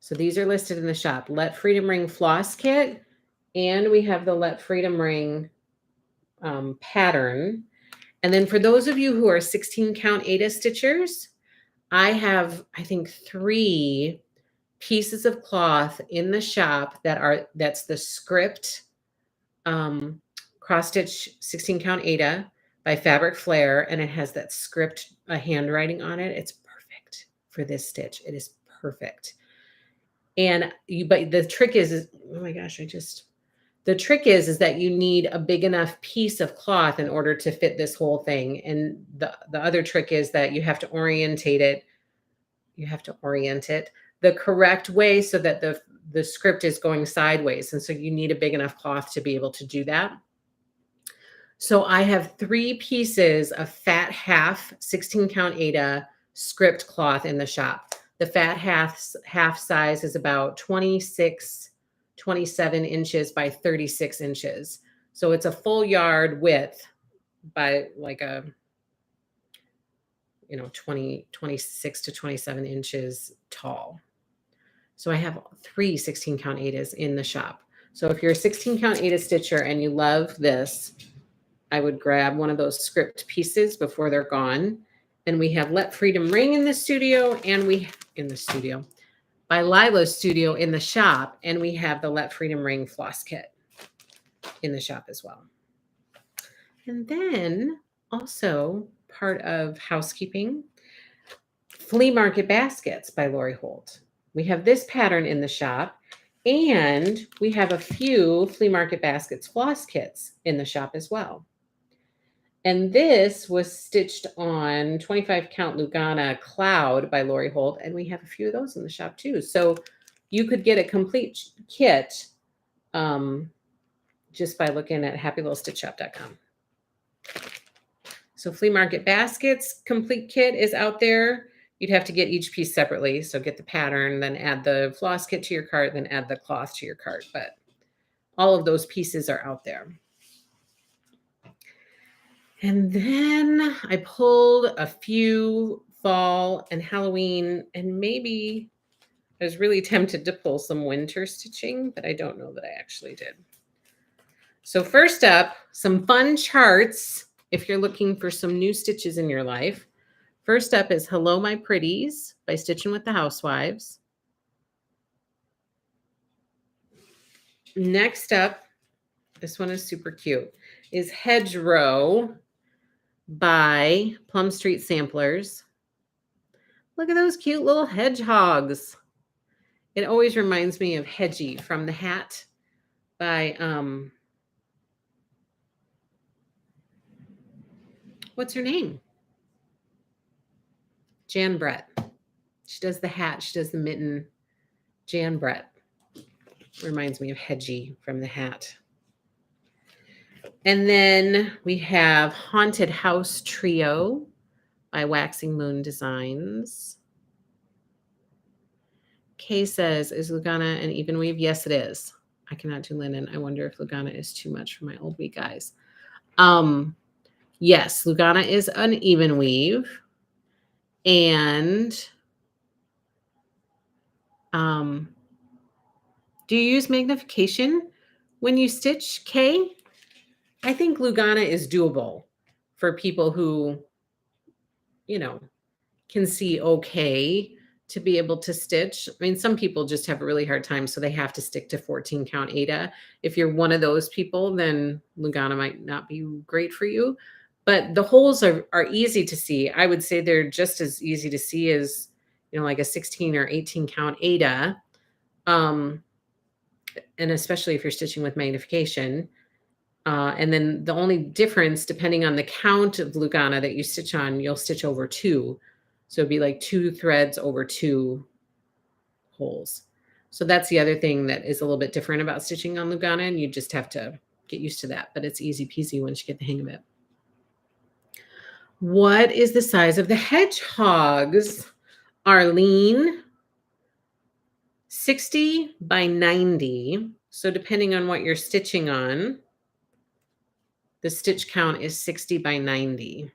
So these are listed in the shop. Let Freedom Ring floss kit, and we have the Let Freedom Ring pattern. And then for those of you who are 16 count Aida stitchers, I have, I think, 3 pieces of cloth in the shop that's the script cross stitch 16 count Aida by Fabric Flair, and it has that script handwriting on it. It's perfect for this stitch. It is perfect. And but the trick is oh my gosh, the trick is that you need a big enough piece of cloth in order to fit this whole thing. And the other trick is that you have to orient it the correct way so that the script is going sideways. And so you need a big enough cloth to be able to do that. So I have 3 pieces of fat half 16 count Aida script cloth in the shop. The fat half size is about 27 inches by 36 inches. So it's a full yard width by like a 26 to 27 inches tall. So I have 3 16 count Aidas in the shop. So if you're a 16 count Aida stitcher and you love this, I would grab one of those script pieces before they're gone. And we have Let Freedom Ring in the studio, and by Lila Studio in the shop, and we have the Let Freedom Ring floss kit in the shop as well. And then also part of housekeeping, flea market baskets by Lori Holt. We have this pattern in the shop, And we have a few Flea Market Baskets floss kits in the shop as well. And this was stitched on 25 count Lugana Cloud by Lori Holt. And we have a few of those in the shop too. So you could get a complete kit just by looking at happylittlestitchshop.com. So Flea Market Baskets complete kit is out there. You'd have to get each piece separately. So get the pattern, then add the floss kit to your cart, then add the cloth to your cart. But all of those pieces are out there. And then I pulled a few fall and Halloween, and maybe I was really tempted to pull some winter stitching, but I don't know that I actually did. So first up, some fun charts if you're looking for some new stitches in your life. First up is Hello My Pretties by Stitching with the Housewives. Next up, this one is super cute, is Hedgerow by Plum Street Samplers. Look at those cute little hedgehogs. It always reminds me of Hedgie from The Hat by, what's her name? Jan Brett. She does the hat. She does the mitten. Jan Brett. Reminds me of Hedgie from The Hat. And then we have Haunted House Trio by Waxing Moon Designs. Kay says, is Lugana an even weave? Yes, it is. I cannot do linen. I wonder if Lugana is too much for my old week guys. Yes, Lugana is an even weave. And do you use magnification when you stitch, Kay? I think Lugana is doable for people who, you know, can see okay to be able to stitch. I mean, some people just have a really hard time, so they have to stick to 14 count Aida. If you're one of those people, then Lugana might not be great for you. But the holes are easy to see. I would say they're just as easy to see as, you know, like a 16 or 18 count Aida. And especially if you're stitching with magnification. And then the only difference, depending on the count of Lugana that you stitch on, you'll stitch over 2. So it'd be like 2 threads over 2 holes. So that's the other thing that is a little bit different about stitching on Lugana, and you just have to get used to that. But it's easy peasy once you get the hang of it. What is the size of the hedgehogs? Arlene, 60 by 90. So depending on what you're stitching on, the stitch count is 60 by 90.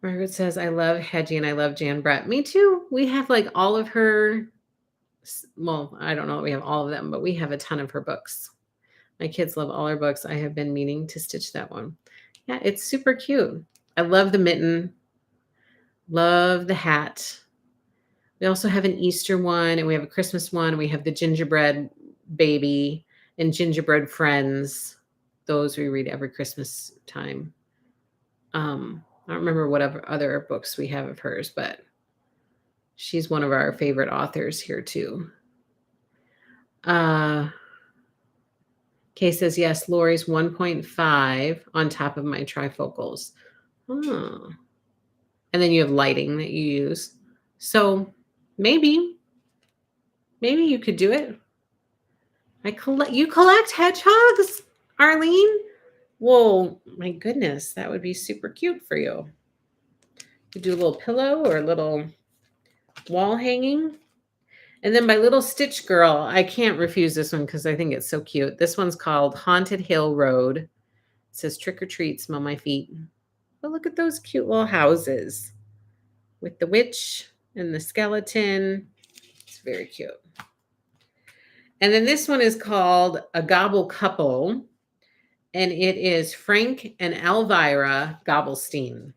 Margaret says, I love Hedgie and I love Jan Brett. Me too. We have like all of her, well, I don't know that we have all of them, but we have a ton of her books. My kids love all her books. I have been meaning to stitch that one. Yeah, it's super cute. I love the mitten. Love the hat. We also have an Easter one, and we have a Christmas one, and we have the gingerbread baby and gingerbread friends. Those we read every Christmas time. I don't remember what other books we have of hers, but she's one of our favorite authors here too. Kay says, yes, Lori's 1.5 on top of my trifocals. Oh. And then you have lighting that you use. So maybe you could do it. You collect hedgehogs, Arlene? Whoa, my goodness, that would be super cute for you. You do a little pillow or a little wall hanging. And then by Little Stitch Girl, I can't refuse this one because I think it's so cute. This one's called Haunted Hill Road. It says, trick or treat, smell my feet. But look at those cute little houses with the witch and the skeleton. It's very cute. And then this one is called A Gobble Couple. And it is Frank and Elvira Gobblestein.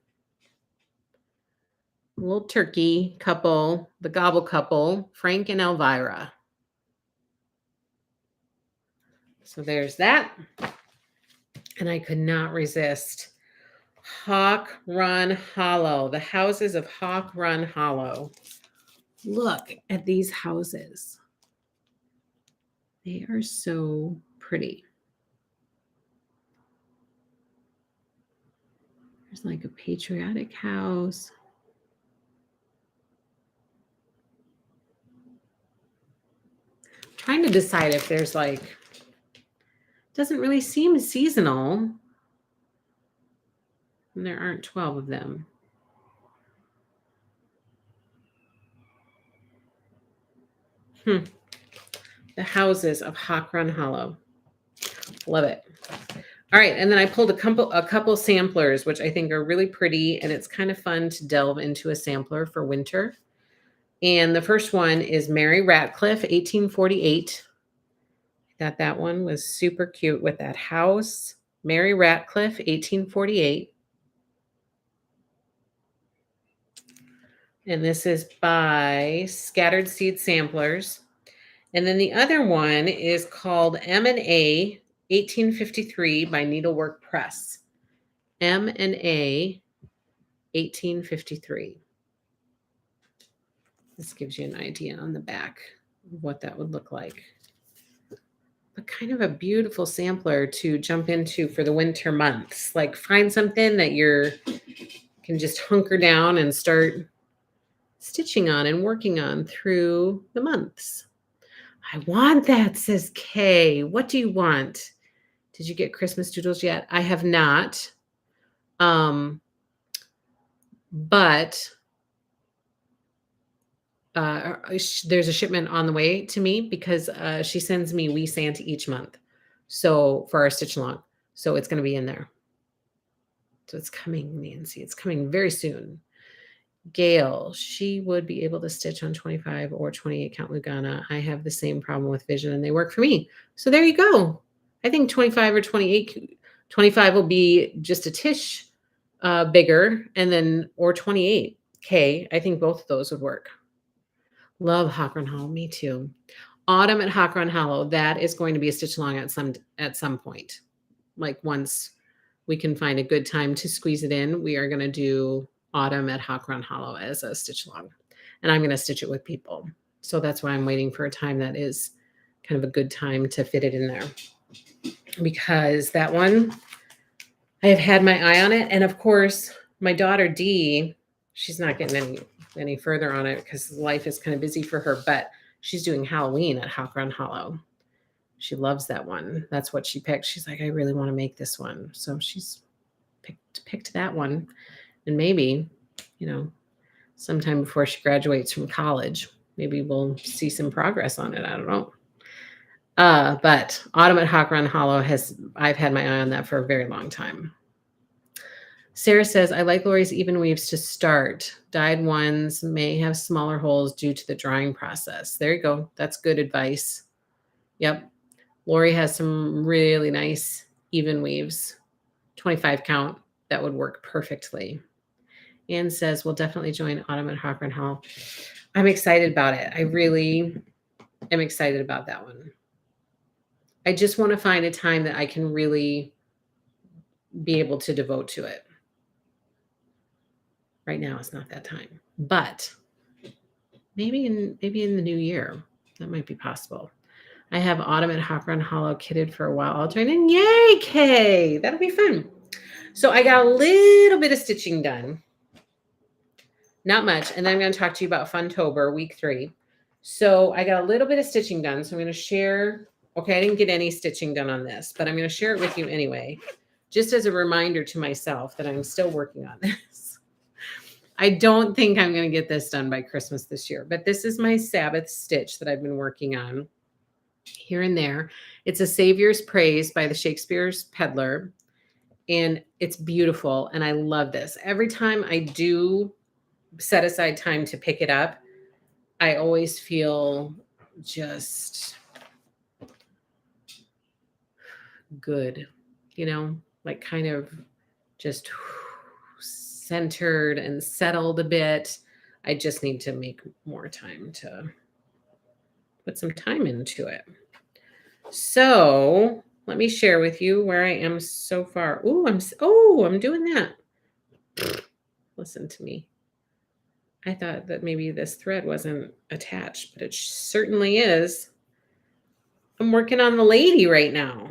Little turkey couple, the Gobble Couple, Frank and Elvira. So there's that. And I could not resist Hawk Run Hollow, the houses of Hawk Run Hollow. Look at these houses. They are so pretty. There's like a patriotic house. I'm trying to decide if there's like, doesn't really seem seasonal. And there aren't 12 of them. The houses of Hawk Run Hollow. Love it. All right, and then I pulled a couple samplers, which I think are really pretty, and it's kind of fun to delve into a sampler for winter. And the first one is Mary Ratcliffe, 1848. I thought that one was super cute with that house. Mary Ratcliffe, 1848. And this is by Scattered Seed Samplers. And then the other one is called M&A 1853 by Needlework Press. M&A 1853. This gives you an idea on the back of what that would look like. But kind of a beautiful sampler to jump into for the winter months. Like find something that you can just hunker down and start stitching on and working on through the months. I want that, says Kay. What do you want? Did you get Christmas doodles yet? I have not. But there's a shipment on the way to me because she sends me We Santa each month. So for our stitch along. So it's going to be in there. So it's coming, Nancy. It's coming very soon. Gail, she would be able to stitch on 25 or 28 count Lugana. I have the same problem with vision and they work for me. So there you go. I think 25 or 28, 25 will be just a tish bigger, and then, or 28K. I think both of those would work. Love Hawk Run Hollow. Me too. Autumn at Hawk Run Hollow. That is going to be a stitch along at some point. Like once we can find a good time to squeeze it in, we are going to do Autumn at Hawk Run Hollow as a stitch along, and I'm going to stitch it with people. So that's why I'm waiting for a time that is kind of a good time to fit it in there, because that one, I have had my eye on it. And of course, my daughter Dee, she's not getting any further on it because life is kind of busy for her, but she's doing Halloween at Hawk Run Hollow. She loves that one. That's what she picked. She's like, I really want to make this one. So she's picked that one. And maybe, sometime before she graduates from college, maybe we'll see some progress on it. I don't know. But Autumn at Hawk Run Hollow I've had my eye on that for a very long time. Sarah says, I like Lori's even weaves to start. Dyed ones may have smaller holes due to the drying process. There you go. That's good advice. Yep. Lori has some really nice even weaves, 25 count. That would work perfectly. Anne says, we'll definitely join Autumn at Hawk Run Hollow. I'm excited about it. I really am excited about that one. I just want to find a time that I can really be able to devote to it. Right now, it's not that time, but maybe in the new year, that might be possible. I have Autumn at Hawk Run Hollow kitted for a while. I'll join in. Yay, Kay! That'll be fun. So I got a little bit of stitching done. Not much. And then I'm going to talk to you about Funtober week 3. So I got a little bit of stitching done. So I'm going to share. Okay, I didn't get any stitching done on this, but I'm going to share it with you anyway, just as a reminder to myself that I'm still working on this. I don't think I'm going to get this done by Christmas this year, but this is my Sabbath stitch that I've been working on here and there. It's a Savior's Praise by the Shakespeare's Peddler, and it's beautiful, and I love this. Every time I do set aside time to pick it up, I always feel just good, like kind of just centered and settled a bit. I just need to make more time to put some time into it. So let me share with you where I am so far. I'm doing that. Listen to me. I thought that maybe this thread wasn't attached, but it certainly is. I'm working on the lady right now.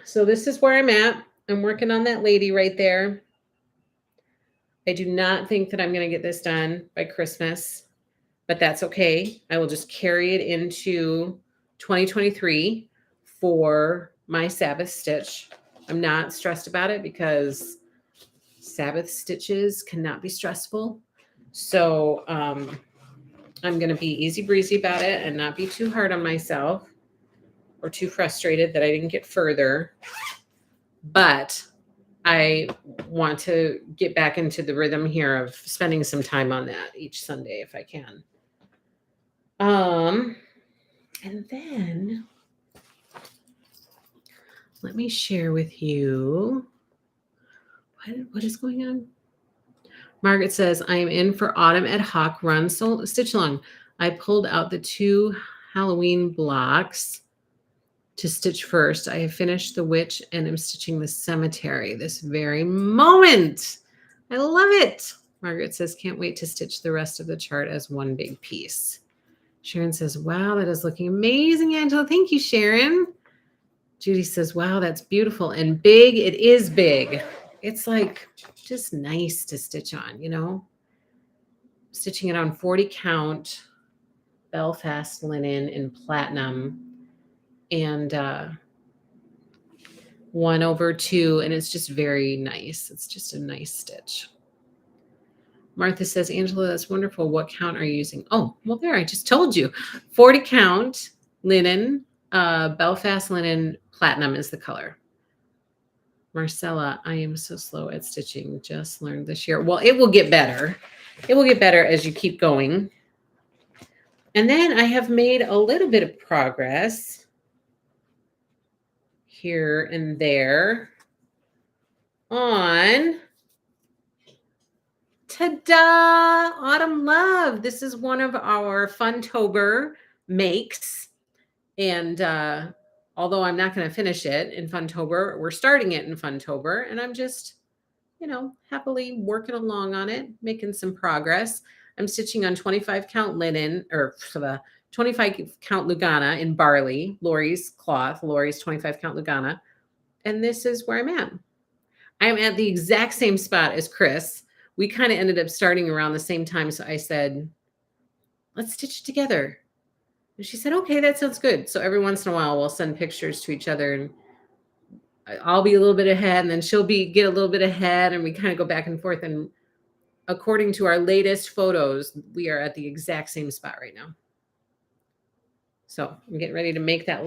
So this is where I'm at. I'm working on that lady right there. I do not think that I'm going to get this done by Christmas, but that's okay. I will just carry it into 2023 for my Sabbath stitch. I'm not stressed about it because Sabbath stitches cannot be stressful. So I'm going to be easy breezy about it and not be too hard on myself or too frustrated that I didn't get further. But I want to get back into the rhythm here of spending some time on that each Sunday if I can. And then let me share with you what is going on. Margaret says, I am in for autumn ad hoc run stitch along. I pulled out the 2 Halloween blocks to stitch first. I have finished the witch and am stitching the cemetery this very moment. I love it. Margaret says, can't wait to stitch the rest of the chart as one big piece. Sharon says, wow, that is looking amazing, Angela. Thank you, Sharon. Judy says, wow, that's beautiful and big. It is big. It's like just nice to stitch on, you know? Stitching it on 40 count Belfast linen in platinum and 1/2, and it's just very nice. It's just a nice stitch. Martha says, Angela, that's wonderful. What count are you using? Oh, well, there, I just told you. 40 count linen, Belfast linen, platinum is the color. Marcella, I am so slow at stitching. Just learned this year. Well, it will get better. It will get better as you keep going. And then I have made a little bit of progress here and there on ta-da! Autumn Love. This is one of our Funtober makes. And although I'm not going to finish it in Funtober, we're starting it in Funtober. And I'm just, you know, happily working along on it, making some progress. I'm stitching on 25 count linen or for the 25 count Lugana in barley, Lori's cloth, Lori's 25 count Lugana. And this is where I'm at. I'm at the exact same spot as Chris. We kind of ended up starting around the same time. So I said, let's stitch it together. And she said, okay, that sounds good. So every once in a while, we'll send pictures to each other and I'll be a little bit ahead and then she'll get a little bit ahead and we kind of go back and forth. And according to our latest photos, we are at the exact same spot right now. So I'm getting ready to make that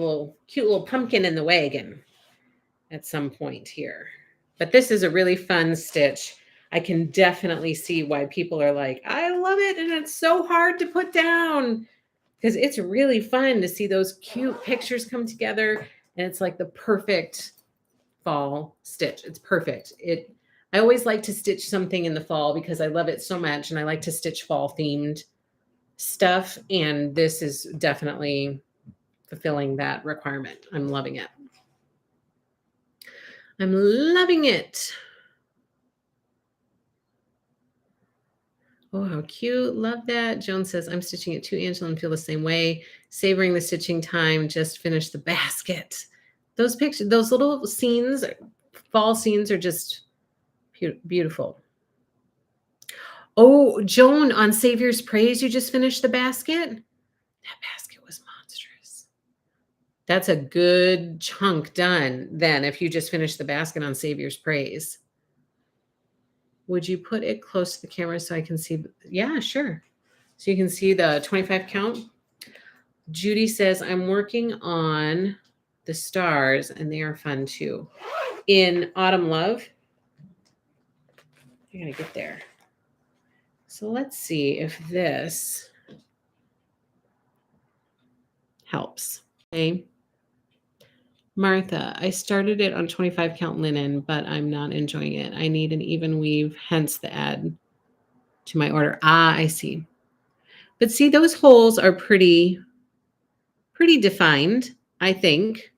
cute little pumpkin in the wagon at some point here. But this is a really fun stitch. I can definitely see why people are like, I love it. And it's so hard to put down because it's really fun to see those cute pictures come together. And it's like the perfect fall stitch. It's perfect. I always like to stitch something in the fall because I love it so much. And I like to stitch fall themed stuff. And this is definitely fulfilling that requirement. I'm loving it. I'm loving it. Oh, how cute. Love that. Joan says, I'm stitching it too, Angela, and feel the same way. Savoring the stitching time. Just finished the basket. Those pictures, those little scenes, fall scenes are just beautiful. Oh, Joan, on Savior's Praise, you just finished the basket? That basket was monstrous. That's a good chunk done then if you just finished the basket on Savior's Praise. Would you put it close to the camera so I can see? Yeah, sure. So you can see the 25 count. Judy says, I'm working on the stars and they are fun too. In Autumn Love, I gotta get there. So let's see if this helps. Okay. Martha, I started it on 25 count linen, but I'm not enjoying it. I need an even weave, hence the add to my order. Ah, I see. But see, those holes are pretty defined, I think.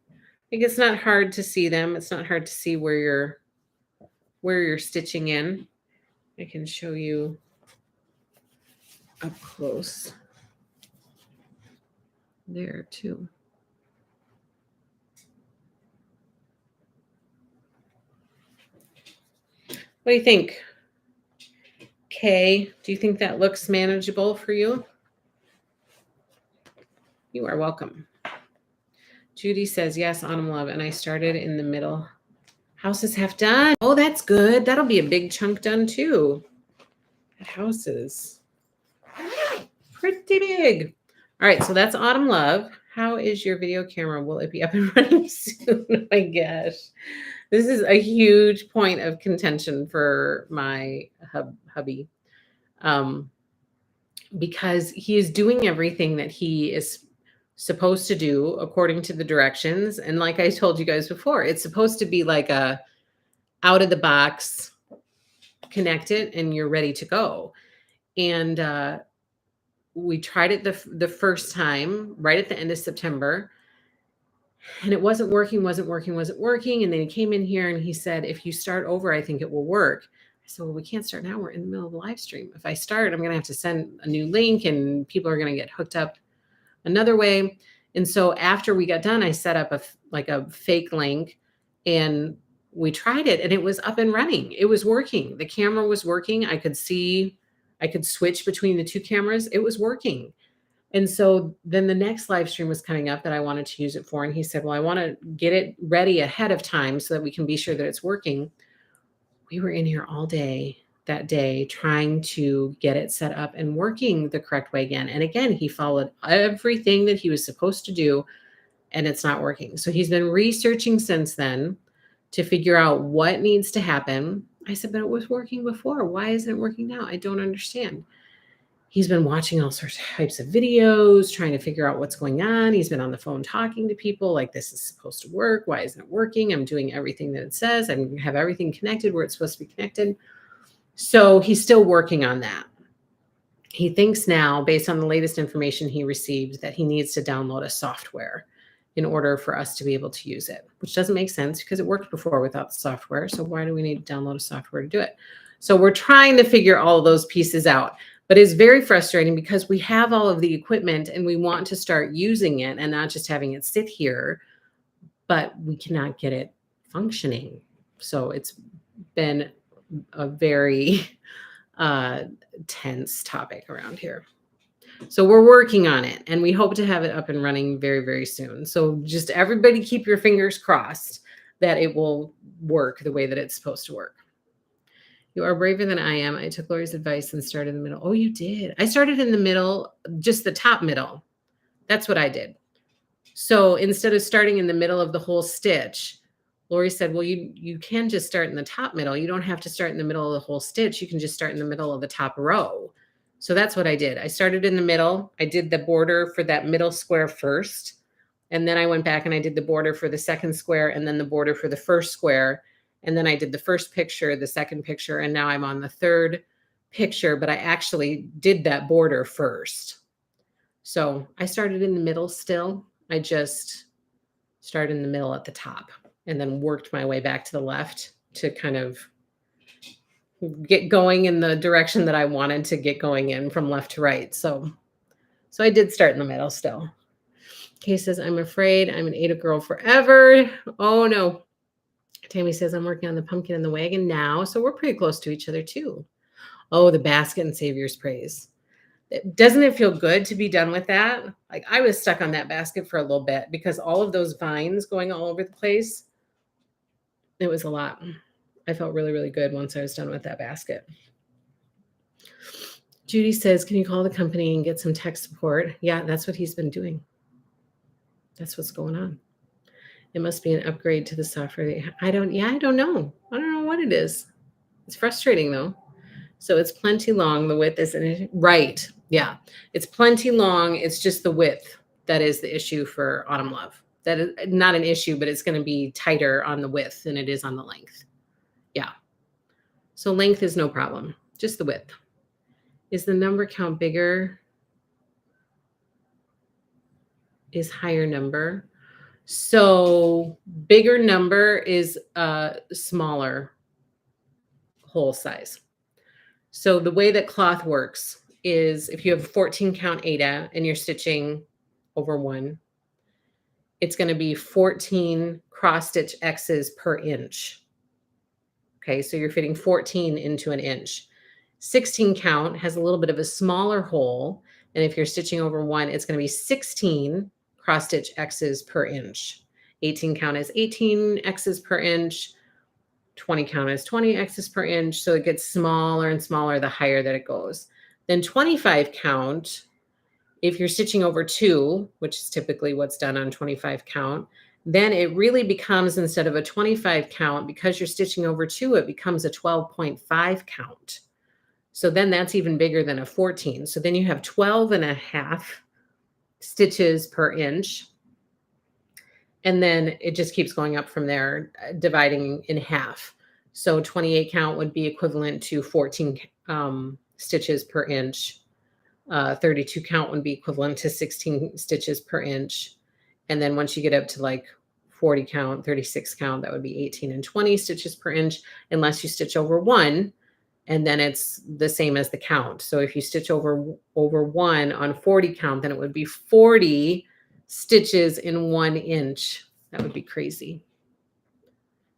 It's not hard to see them. It's not hard to see where you're stitching in. I can show you up close there too. What do you think? Kay, do you think that looks manageable for you? You are welcome. Judy says, yes, Autumn Love. And I started in the middle. House is half done. Oh, that's good. That'll be a big chunk done too. That house is pretty big. All right, so that's Autumn Love. How is your video camera? Will it be up and running soon? Oh my gosh. This is a huge point of contention for my hubby. Because he is doing everything that he is supposed to do according to the directions. And like I told you guys before, it's supposed to be like a out of the box, connect it, and you're ready to go. And we tried it the first time right at the end of September, and it wasn't working. And then he came in here and he said, if you start over, I think it will work. I said, well, we can't start now. We're in the middle of the live stream. If I start, I'm going to have to send a new link and people are going to get hooked up another way. And so after we got done, I set up a fake link and we tried it and it was up and running. It was working. The camera was working. I could switch between the two cameras. It was working. And so then the next live stream was coming up that I wanted to use it for. And he said, well, I want to get it ready ahead of time so that we can be sure that it's working. We were in here all day that day trying to get it set up and working the correct way again. And again, he followed everything that he was supposed to do and it's not working. So he's been researching since then to figure out what needs to happen. I said, but it was working before. Why isn't it working now? I don't understand. He's been watching all sorts of types of videos, trying to figure out what's going on. He's been on the phone talking to people like, this is supposed to work. Why isn't it working? I'm doing everything that it says. I have everything connected where it's supposed to be connected. So he's still working on that. He thinks now, based on the latest information he received, that he needs to download a software in order for us to be able to use it, which doesn't make sense because it worked before without the software. So why do we need to download a software to do it? So we're trying to figure all of those pieces out. But it's very frustrating because we have all of the equipment and we want to start using it and not just having it sit here, but we cannot get it functioning. So it's been a very tense topic around here. So we're working on it and we hope to have it up and running very, very soon. So just everybody keep your fingers crossed that it will work the way that it's supposed to work. You are braver than I am. I took Lori's advice and started in the middle. Oh, you did. I started in the middle, just the top middle. That's what I did. So instead of starting in the middle of the whole stitch, Lori said, well, you can just start in the top middle. You don't have to start in the middle of the whole stitch. You can just start in the middle of the top row. So that's what I did. I started in the middle. I did the border for that middle square first. And then I went back and I did the border for the second square and then the border for the first square. And then I did the first picture, the second picture, and now I'm on the third picture, but I actually did that border first. So I started in the middle still. I just started in the middle at the top and then worked my way back to the left to kind of get going in the direction that I wanted to get going in from left to right. So I did start in the middle still. Kay says, I'm afraid I'm an Ada girl forever. Oh no. Tammy says, I'm working on the pumpkin and the wagon now. So we're pretty close to each other too. Oh, the basket and Savior's Praise. Doesn't it feel good to be done with that? Like I was stuck on that basket for a little bit because all of those vines going all over the place, it was a lot. I felt really, really good once I was done with that basket. Judy says, can you call the company and get some tech support? Yeah, that's what he's been doing. That's what's going on. It must be an upgrade to the software. I don't know. I don't know what it is. It's frustrating though. So it's plenty long. The width isn't right. Yeah, it's plenty long. It's just the width that is the issue for Autumn Love. That is not an issue, but it's going to be tighter on the width than it is on the length. Yeah. So length is no problem. Just the width. Is the number count bigger? Is higher number? So bigger number is a smaller hole size. So the way that cloth works is if you have 14 count Aida and you're stitching over one, it's going to be 14 cross stitch X's per inch. Okay, so you're fitting 14 into an inch. 16 count has a little bit of a smaller hole. And if you're stitching over one, it's going to be 16 cross stitch X's per inch. 18 count is 18 X's per inch. 20 count is 20 X's per inch. So it gets smaller and smaller the higher that it goes. Then 25 count, if you're stitching over two, which is typically what's done on 25 count, then it really becomes, instead of a 25 count, because you're stitching over two, it becomes a 12.5 count. So then that's even bigger than a 14. So then you have 12 and a half stitches per inch. And then it just keeps going up from there, dividing in half. So 28 count would be equivalent to 14 stitches per inch. 32 count would be equivalent to 16 stitches per inch. And then once you get up to like 40 count, 36 count, that would be 18 and 20 stitches per inch, unless you stitch over one, and then it's the same as the count. So if you stitch over one on 40 count, then it would be 40 stitches in 1 inch. That would be crazy.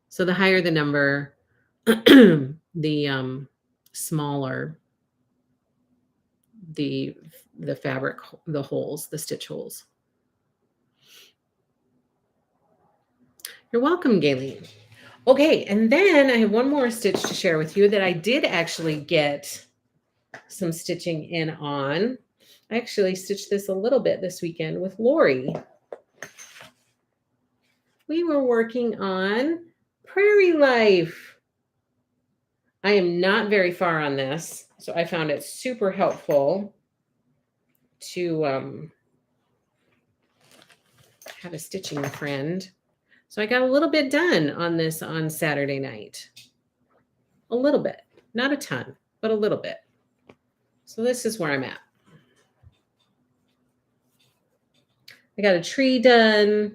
So the higher the number, the smaller the fabric, the holes, the stitch holes. You're welcome, Gayleen. Okay, and then I have one more stitch to share with you that I did actually get some stitching in on. I actually stitched this a little bit this weekend with Lori. We were working on Prairie Life. I am not very far on this, so I found it super helpful to have a stitching friend. So I got a little bit done on this on Saturday night. A little bit, not a ton, but a little bit. So this is where I'm at. I got a tree done,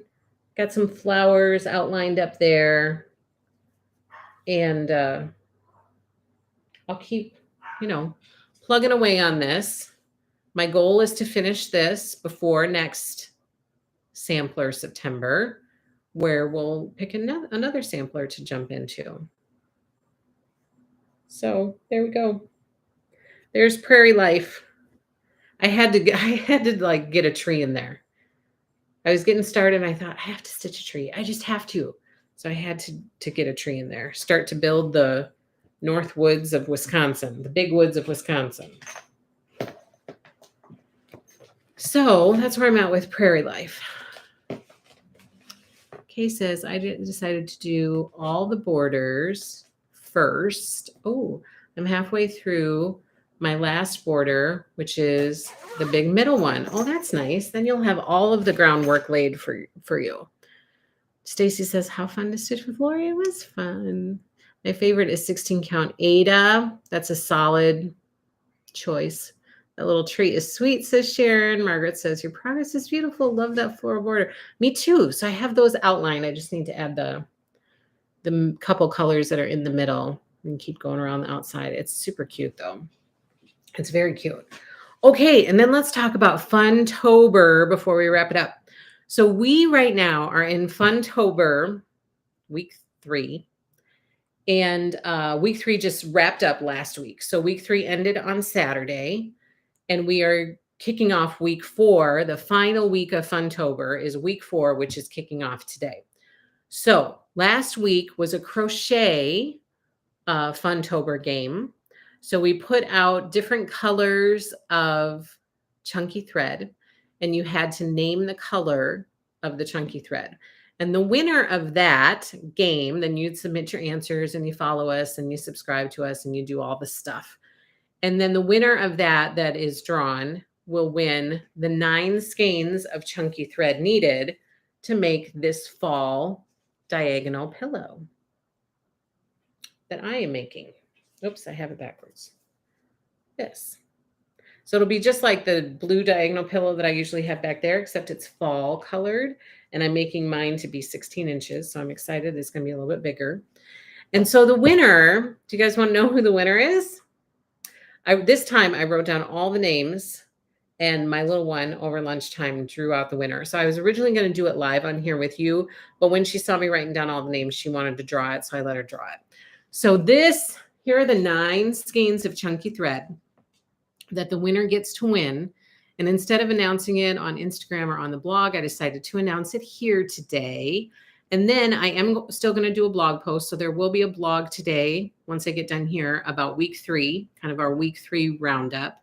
got some flowers outlined up there, and I'll keep, plugging away on this. My goal is to finish this before next sampler September, where we'll pick another sampler to jump into. So there we go. There's Prairie Life. I had to like get a tree in there. I was getting started and I thought, I have to stitch a tree. I just have to. So I had to get a tree in there. Start to build the North Woods of Wisconsin, the big woods of Wisconsin. So that's where I'm at with Prairie Life. Kay says, I decided to do all the borders first. Oh, I'm halfway through my last border, which is the big middle one. Oh, that's nice. Then you'll have all of the groundwork laid for you. Stacy says, how fun to stitch with Lori. It was fun. My favorite is 16 count Aida. That's a solid choice. That little tree is sweet, says Sharon. Margaret says, your progress is beautiful. Love that floral border. Me too. So I have those outlined. I just need to add the couple colors that are in the middle and keep going around the outside. It's super cute though. It's very cute. Okay, and then let's talk about Funtober before we wrap it up. So we right now are in Funtober week 3. And week 3 just wrapped up last week. So week 3 ended on Saturday. And we are kicking off week 4. The final week of Funtober is week 4, which is kicking off today. So last week was a crochet Funtober game. So we put out different colors of chunky thread, and you had to name the color of the chunky thread. And the winner of that game, then you'd submit your answers and you follow us and you subscribe to us and you do all the stuff. And then the winner of that is drawn will win the 9 skeins of chunky thread needed to make this fall diagonal pillow that I am making. Oops, I have it backwards. This. So it'll be just like the blue diagonal pillow that I usually have back there, except it's fall colored. And I'm making mine to be 16 inches. So I'm excited. It's going to be a little bit bigger. And so the winner, do you guys want to know who the winner is? This time I wrote down all the names, and my little one over lunchtime drew out the winner. So I was originally going to do it live on here with you, but when she saw me writing down all the names, she wanted to draw it, so I let her draw it. So here are the 9 skeins of chunky thread that the winner gets to win. And instead of announcing it on Instagram or on the blog, I decided to announce it here today. And then I am still going to do a blog post. So there will be a blog today once I get done here about week 3, kind of our week 3 roundup.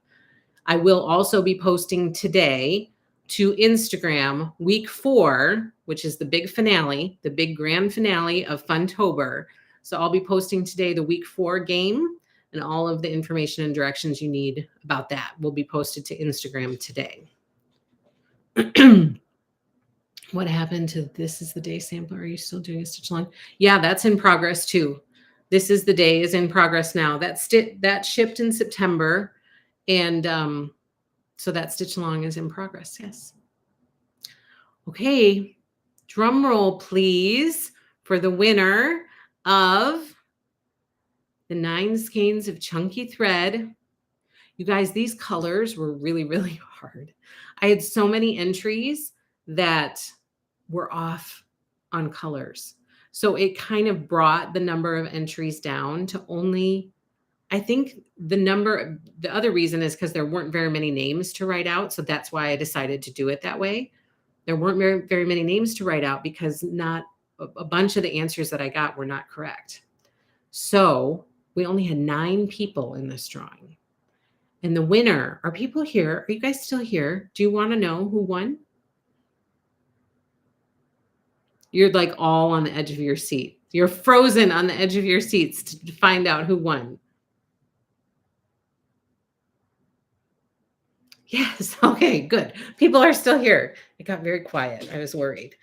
I will also be posting today to Instagram week 4, which is the big finale, the big grand finale of Funtober. So I'll be posting today the week 4 game, and all of the information and directions you need about that will be posted to Instagram today. What happened to this is the day sampler? Are you still doing a stitch along? Yeah, that's in progress too. This is the day is in progress now. That shipped in September. And so that stitch along is in progress. Yes. Okay. Drum roll, please, for the winner of the 9 skeins of chunky thread. You guys, these colors were really, really hard. I had so many entries that were off on colors. So it kind of brought the number of entries down to only, I think the other reason is because there weren't very many names to write out. So that's why I decided to do it that way. There weren't very, very many names to write out because not a bunch of the answers that I got were not correct. So we only had 9 people in this drawing. And the winner, are people here? Are you guys still here? Do you want to know who won? You're like all on the edge of your seat. You're frozen on the edge of your seats to find out who won. Yes. Okay, good. People are still here. It got very quiet. I was worried.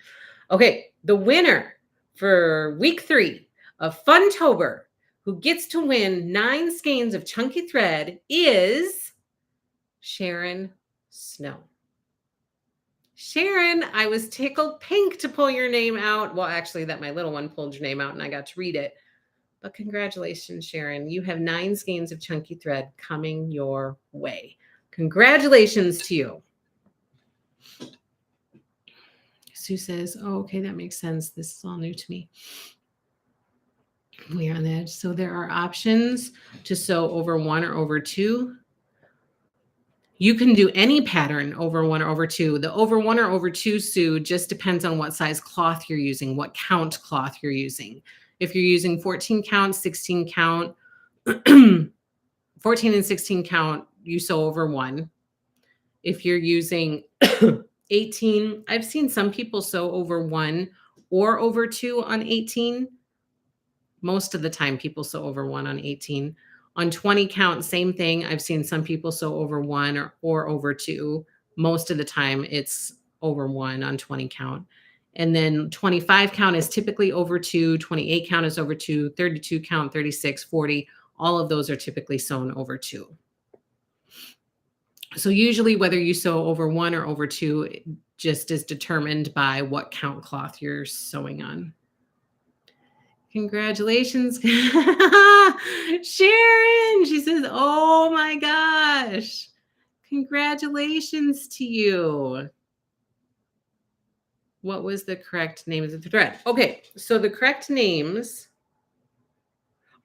Okay, the winner for week 3 of Funtober, who gets to win 9 skeins of chunky thread, is Sharon Snow. Sharon, I was tickled pink to pull your name out. Well, actually, that my little one pulled your name out and I got to read it. But congratulations, Sharon. You have 9 skeins of chunky thread coming your way. Congratulations to you. Sue says, oh, okay, that makes sense. This is all new to me. We are on the edge. So there are options to sew over 1 or over 2. You can do any pattern over 1 or over 2. The over 1 or over 2, Sue, just depends on what size cloth you're using, what count cloth you're using. If you're using 14 count, 16 count, 14 and 16 count, you sew over 1. If you're using 18, I've seen some people sew over 1 or over 2 on 18. Most of the time people sew over 1 on 18. On 20 count, same thing. I've seen some people sew over 1 or over 2. Most of the time it's over 1 on 20 count. And then 25 count is typically over 2, 28 count is over 2, 32 count, 36, 40. All of those are typically sewn over 2. So usually whether you sew over 1 or over 2 just is determined by what count cloth you're sewing on. Congratulations. Sharon, she says, oh my gosh. Congratulations to you. What was the correct name of the thread? Okay, so the correct names.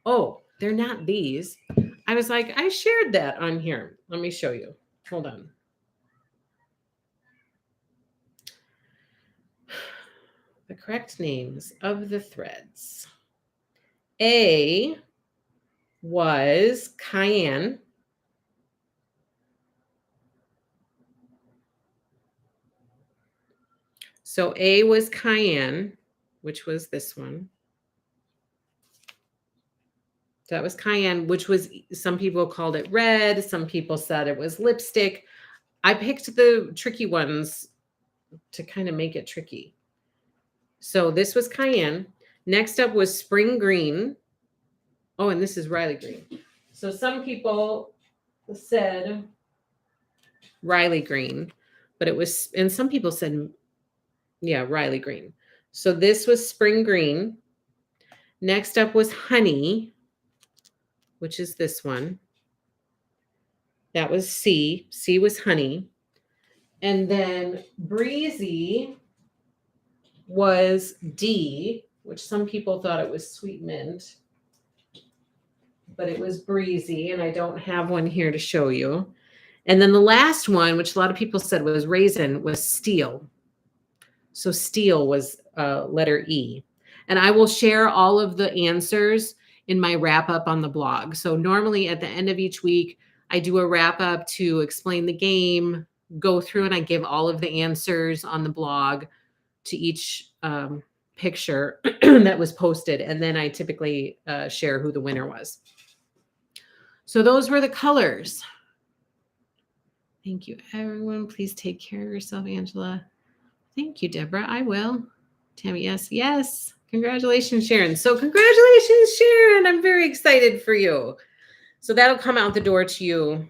Oh, they're not these. I was like, I shared that on here. Let me show you. Hold on. The correct names of the threads. A was Cayenne. So A was Cayenne, which was this one. That was Cayenne, which was, some people called it red. Some people said it was lipstick. I picked the tricky ones to kind of make it tricky. So this was Cayenne. Next up was Spring Green. Oh, and this is Riley Green. So some people said Riley Green, but it was, and some people said, yeah, Riley Green. So this was Spring Green. Next up was Honey, which is this one. That was C. C was honey. And then breezy was D, which some people thought it was sweet mint, but it was breezy, and I don't have one here to show you. And then the last one, which a lot of people said was raisin, was steel. So steel was letter E. And I will share all of the answers in my wrap up on the blog. So normally at the end of each week, I do a wrap up to explain the game, go through, and I give all of the answers on the blog to each picture that was posted. And then I typically share who the winner was. So those were the colors. Thank you, everyone. Please take care of yourself, Angela. Thank you, Deborah. I will. Tammy, yes, yes. Congratulations, Sharon. So congratulations, Sharon. I'm very excited for you. So that'll come out the door to you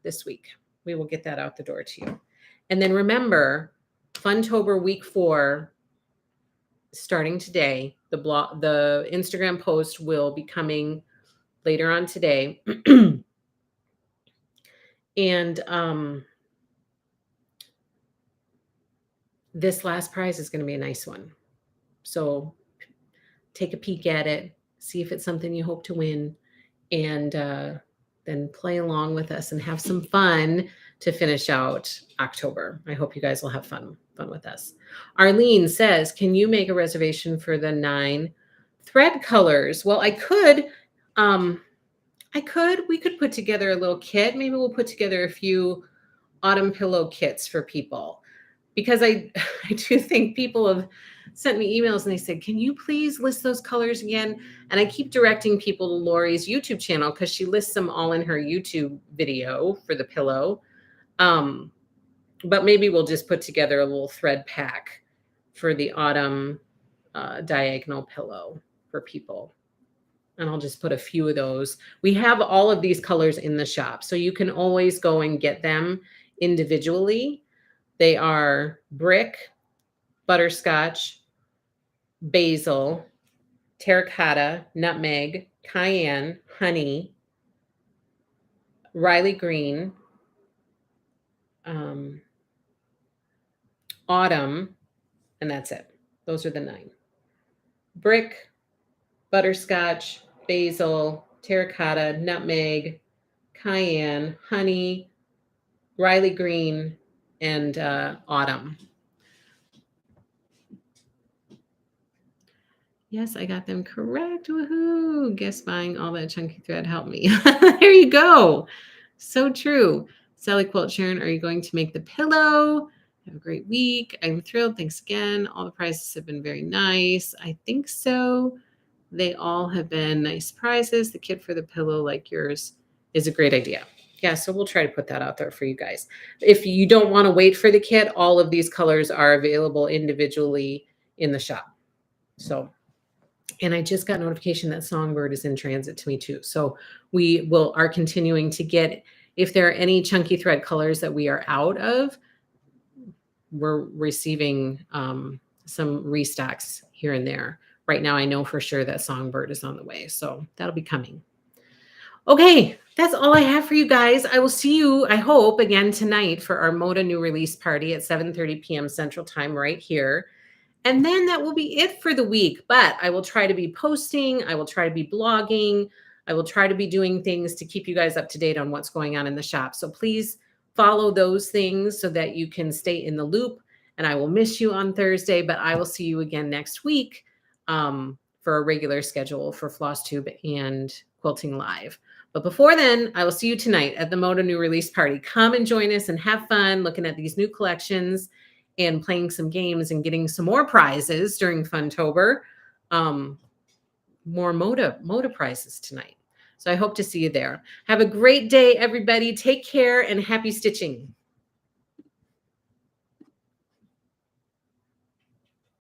this week. We will get that out the door to you. And then remember, Funtober week 4, starting today, the Instagram post will be coming later on today. And this last prize is going to be a nice one. So take a peek at it, see if it's something you hope to win, and then play along with us and have some fun to finish out October. I hope you guys will have fun with us. Arlene says, can you make a reservation for the 9 thread colors? Well, I could. We could put together a little kit. Maybe we'll put together a few autumn pillow kits for people, because I do think people have sent me emails and they said, can you please list those colors again? And I keep directing people to Lori's YouTube channel because she lists them all in her YouTube video for the pillow. But maybe we'll just put together a little thread pack for the autumn diagonal pillow for people. And I'll just put a few of those. We have all of these colors in the shop, so you can always go and get them individually. They are brick, butterscotch, basil, terracotta, nutmeg, cayenne, honey, Riley green, autumn, and that's it. Those are the 9. Brick, butterscotch, basil, terracotta, nutmeg, cayenne, honey, Riley green, and autumn. Yes, I got them correct. Woohoo! Guess buying all that chunky thread helped me. There you go. So true. Sally Quilt, Sharon, are you going to make the pillow? Have a great week. I'm thrilled. Thanks again. All the prizes have been very nice. I think so. They all have been nice prizes. The kit for the pillow, like yours, is a great idea. Yeah, so we'll try to put that out there for you guys. If you don't want to wait for the kit, all of these colors are available individually in the shop. So, and I just got notification that Songbird is in transit to me too. So we are continuing to get, if there are any chunky thread colors that we are out of, we're receiving some restocks here and there. Right now, I know for sure that Songbird is on the way, so that'll be coming. Okay, that's all I have for you guys. I will see you, I hope, again tonight for our Moda new release party at 7:30 p.m. Central Time right here. And then that will be it for the week. But I will try to be posting. I will try to be blogging. I will try to be doing things to keep you guys up to date on what's going on in the shop. So please follow those things so that you can stay in the loop. And I will miss you on Thursday, but I will see you again next week for a regular schedule for Flosstube and Quilting Live. But before then, I will see you tonight at the Moda new release party. Come and join us and have fun looking at these new collections and playing some games and getting some more prizes during Funtober. More Moda prizes tonight. So I hope to see you there. Have a great day, everybody. Take care and happy stitching.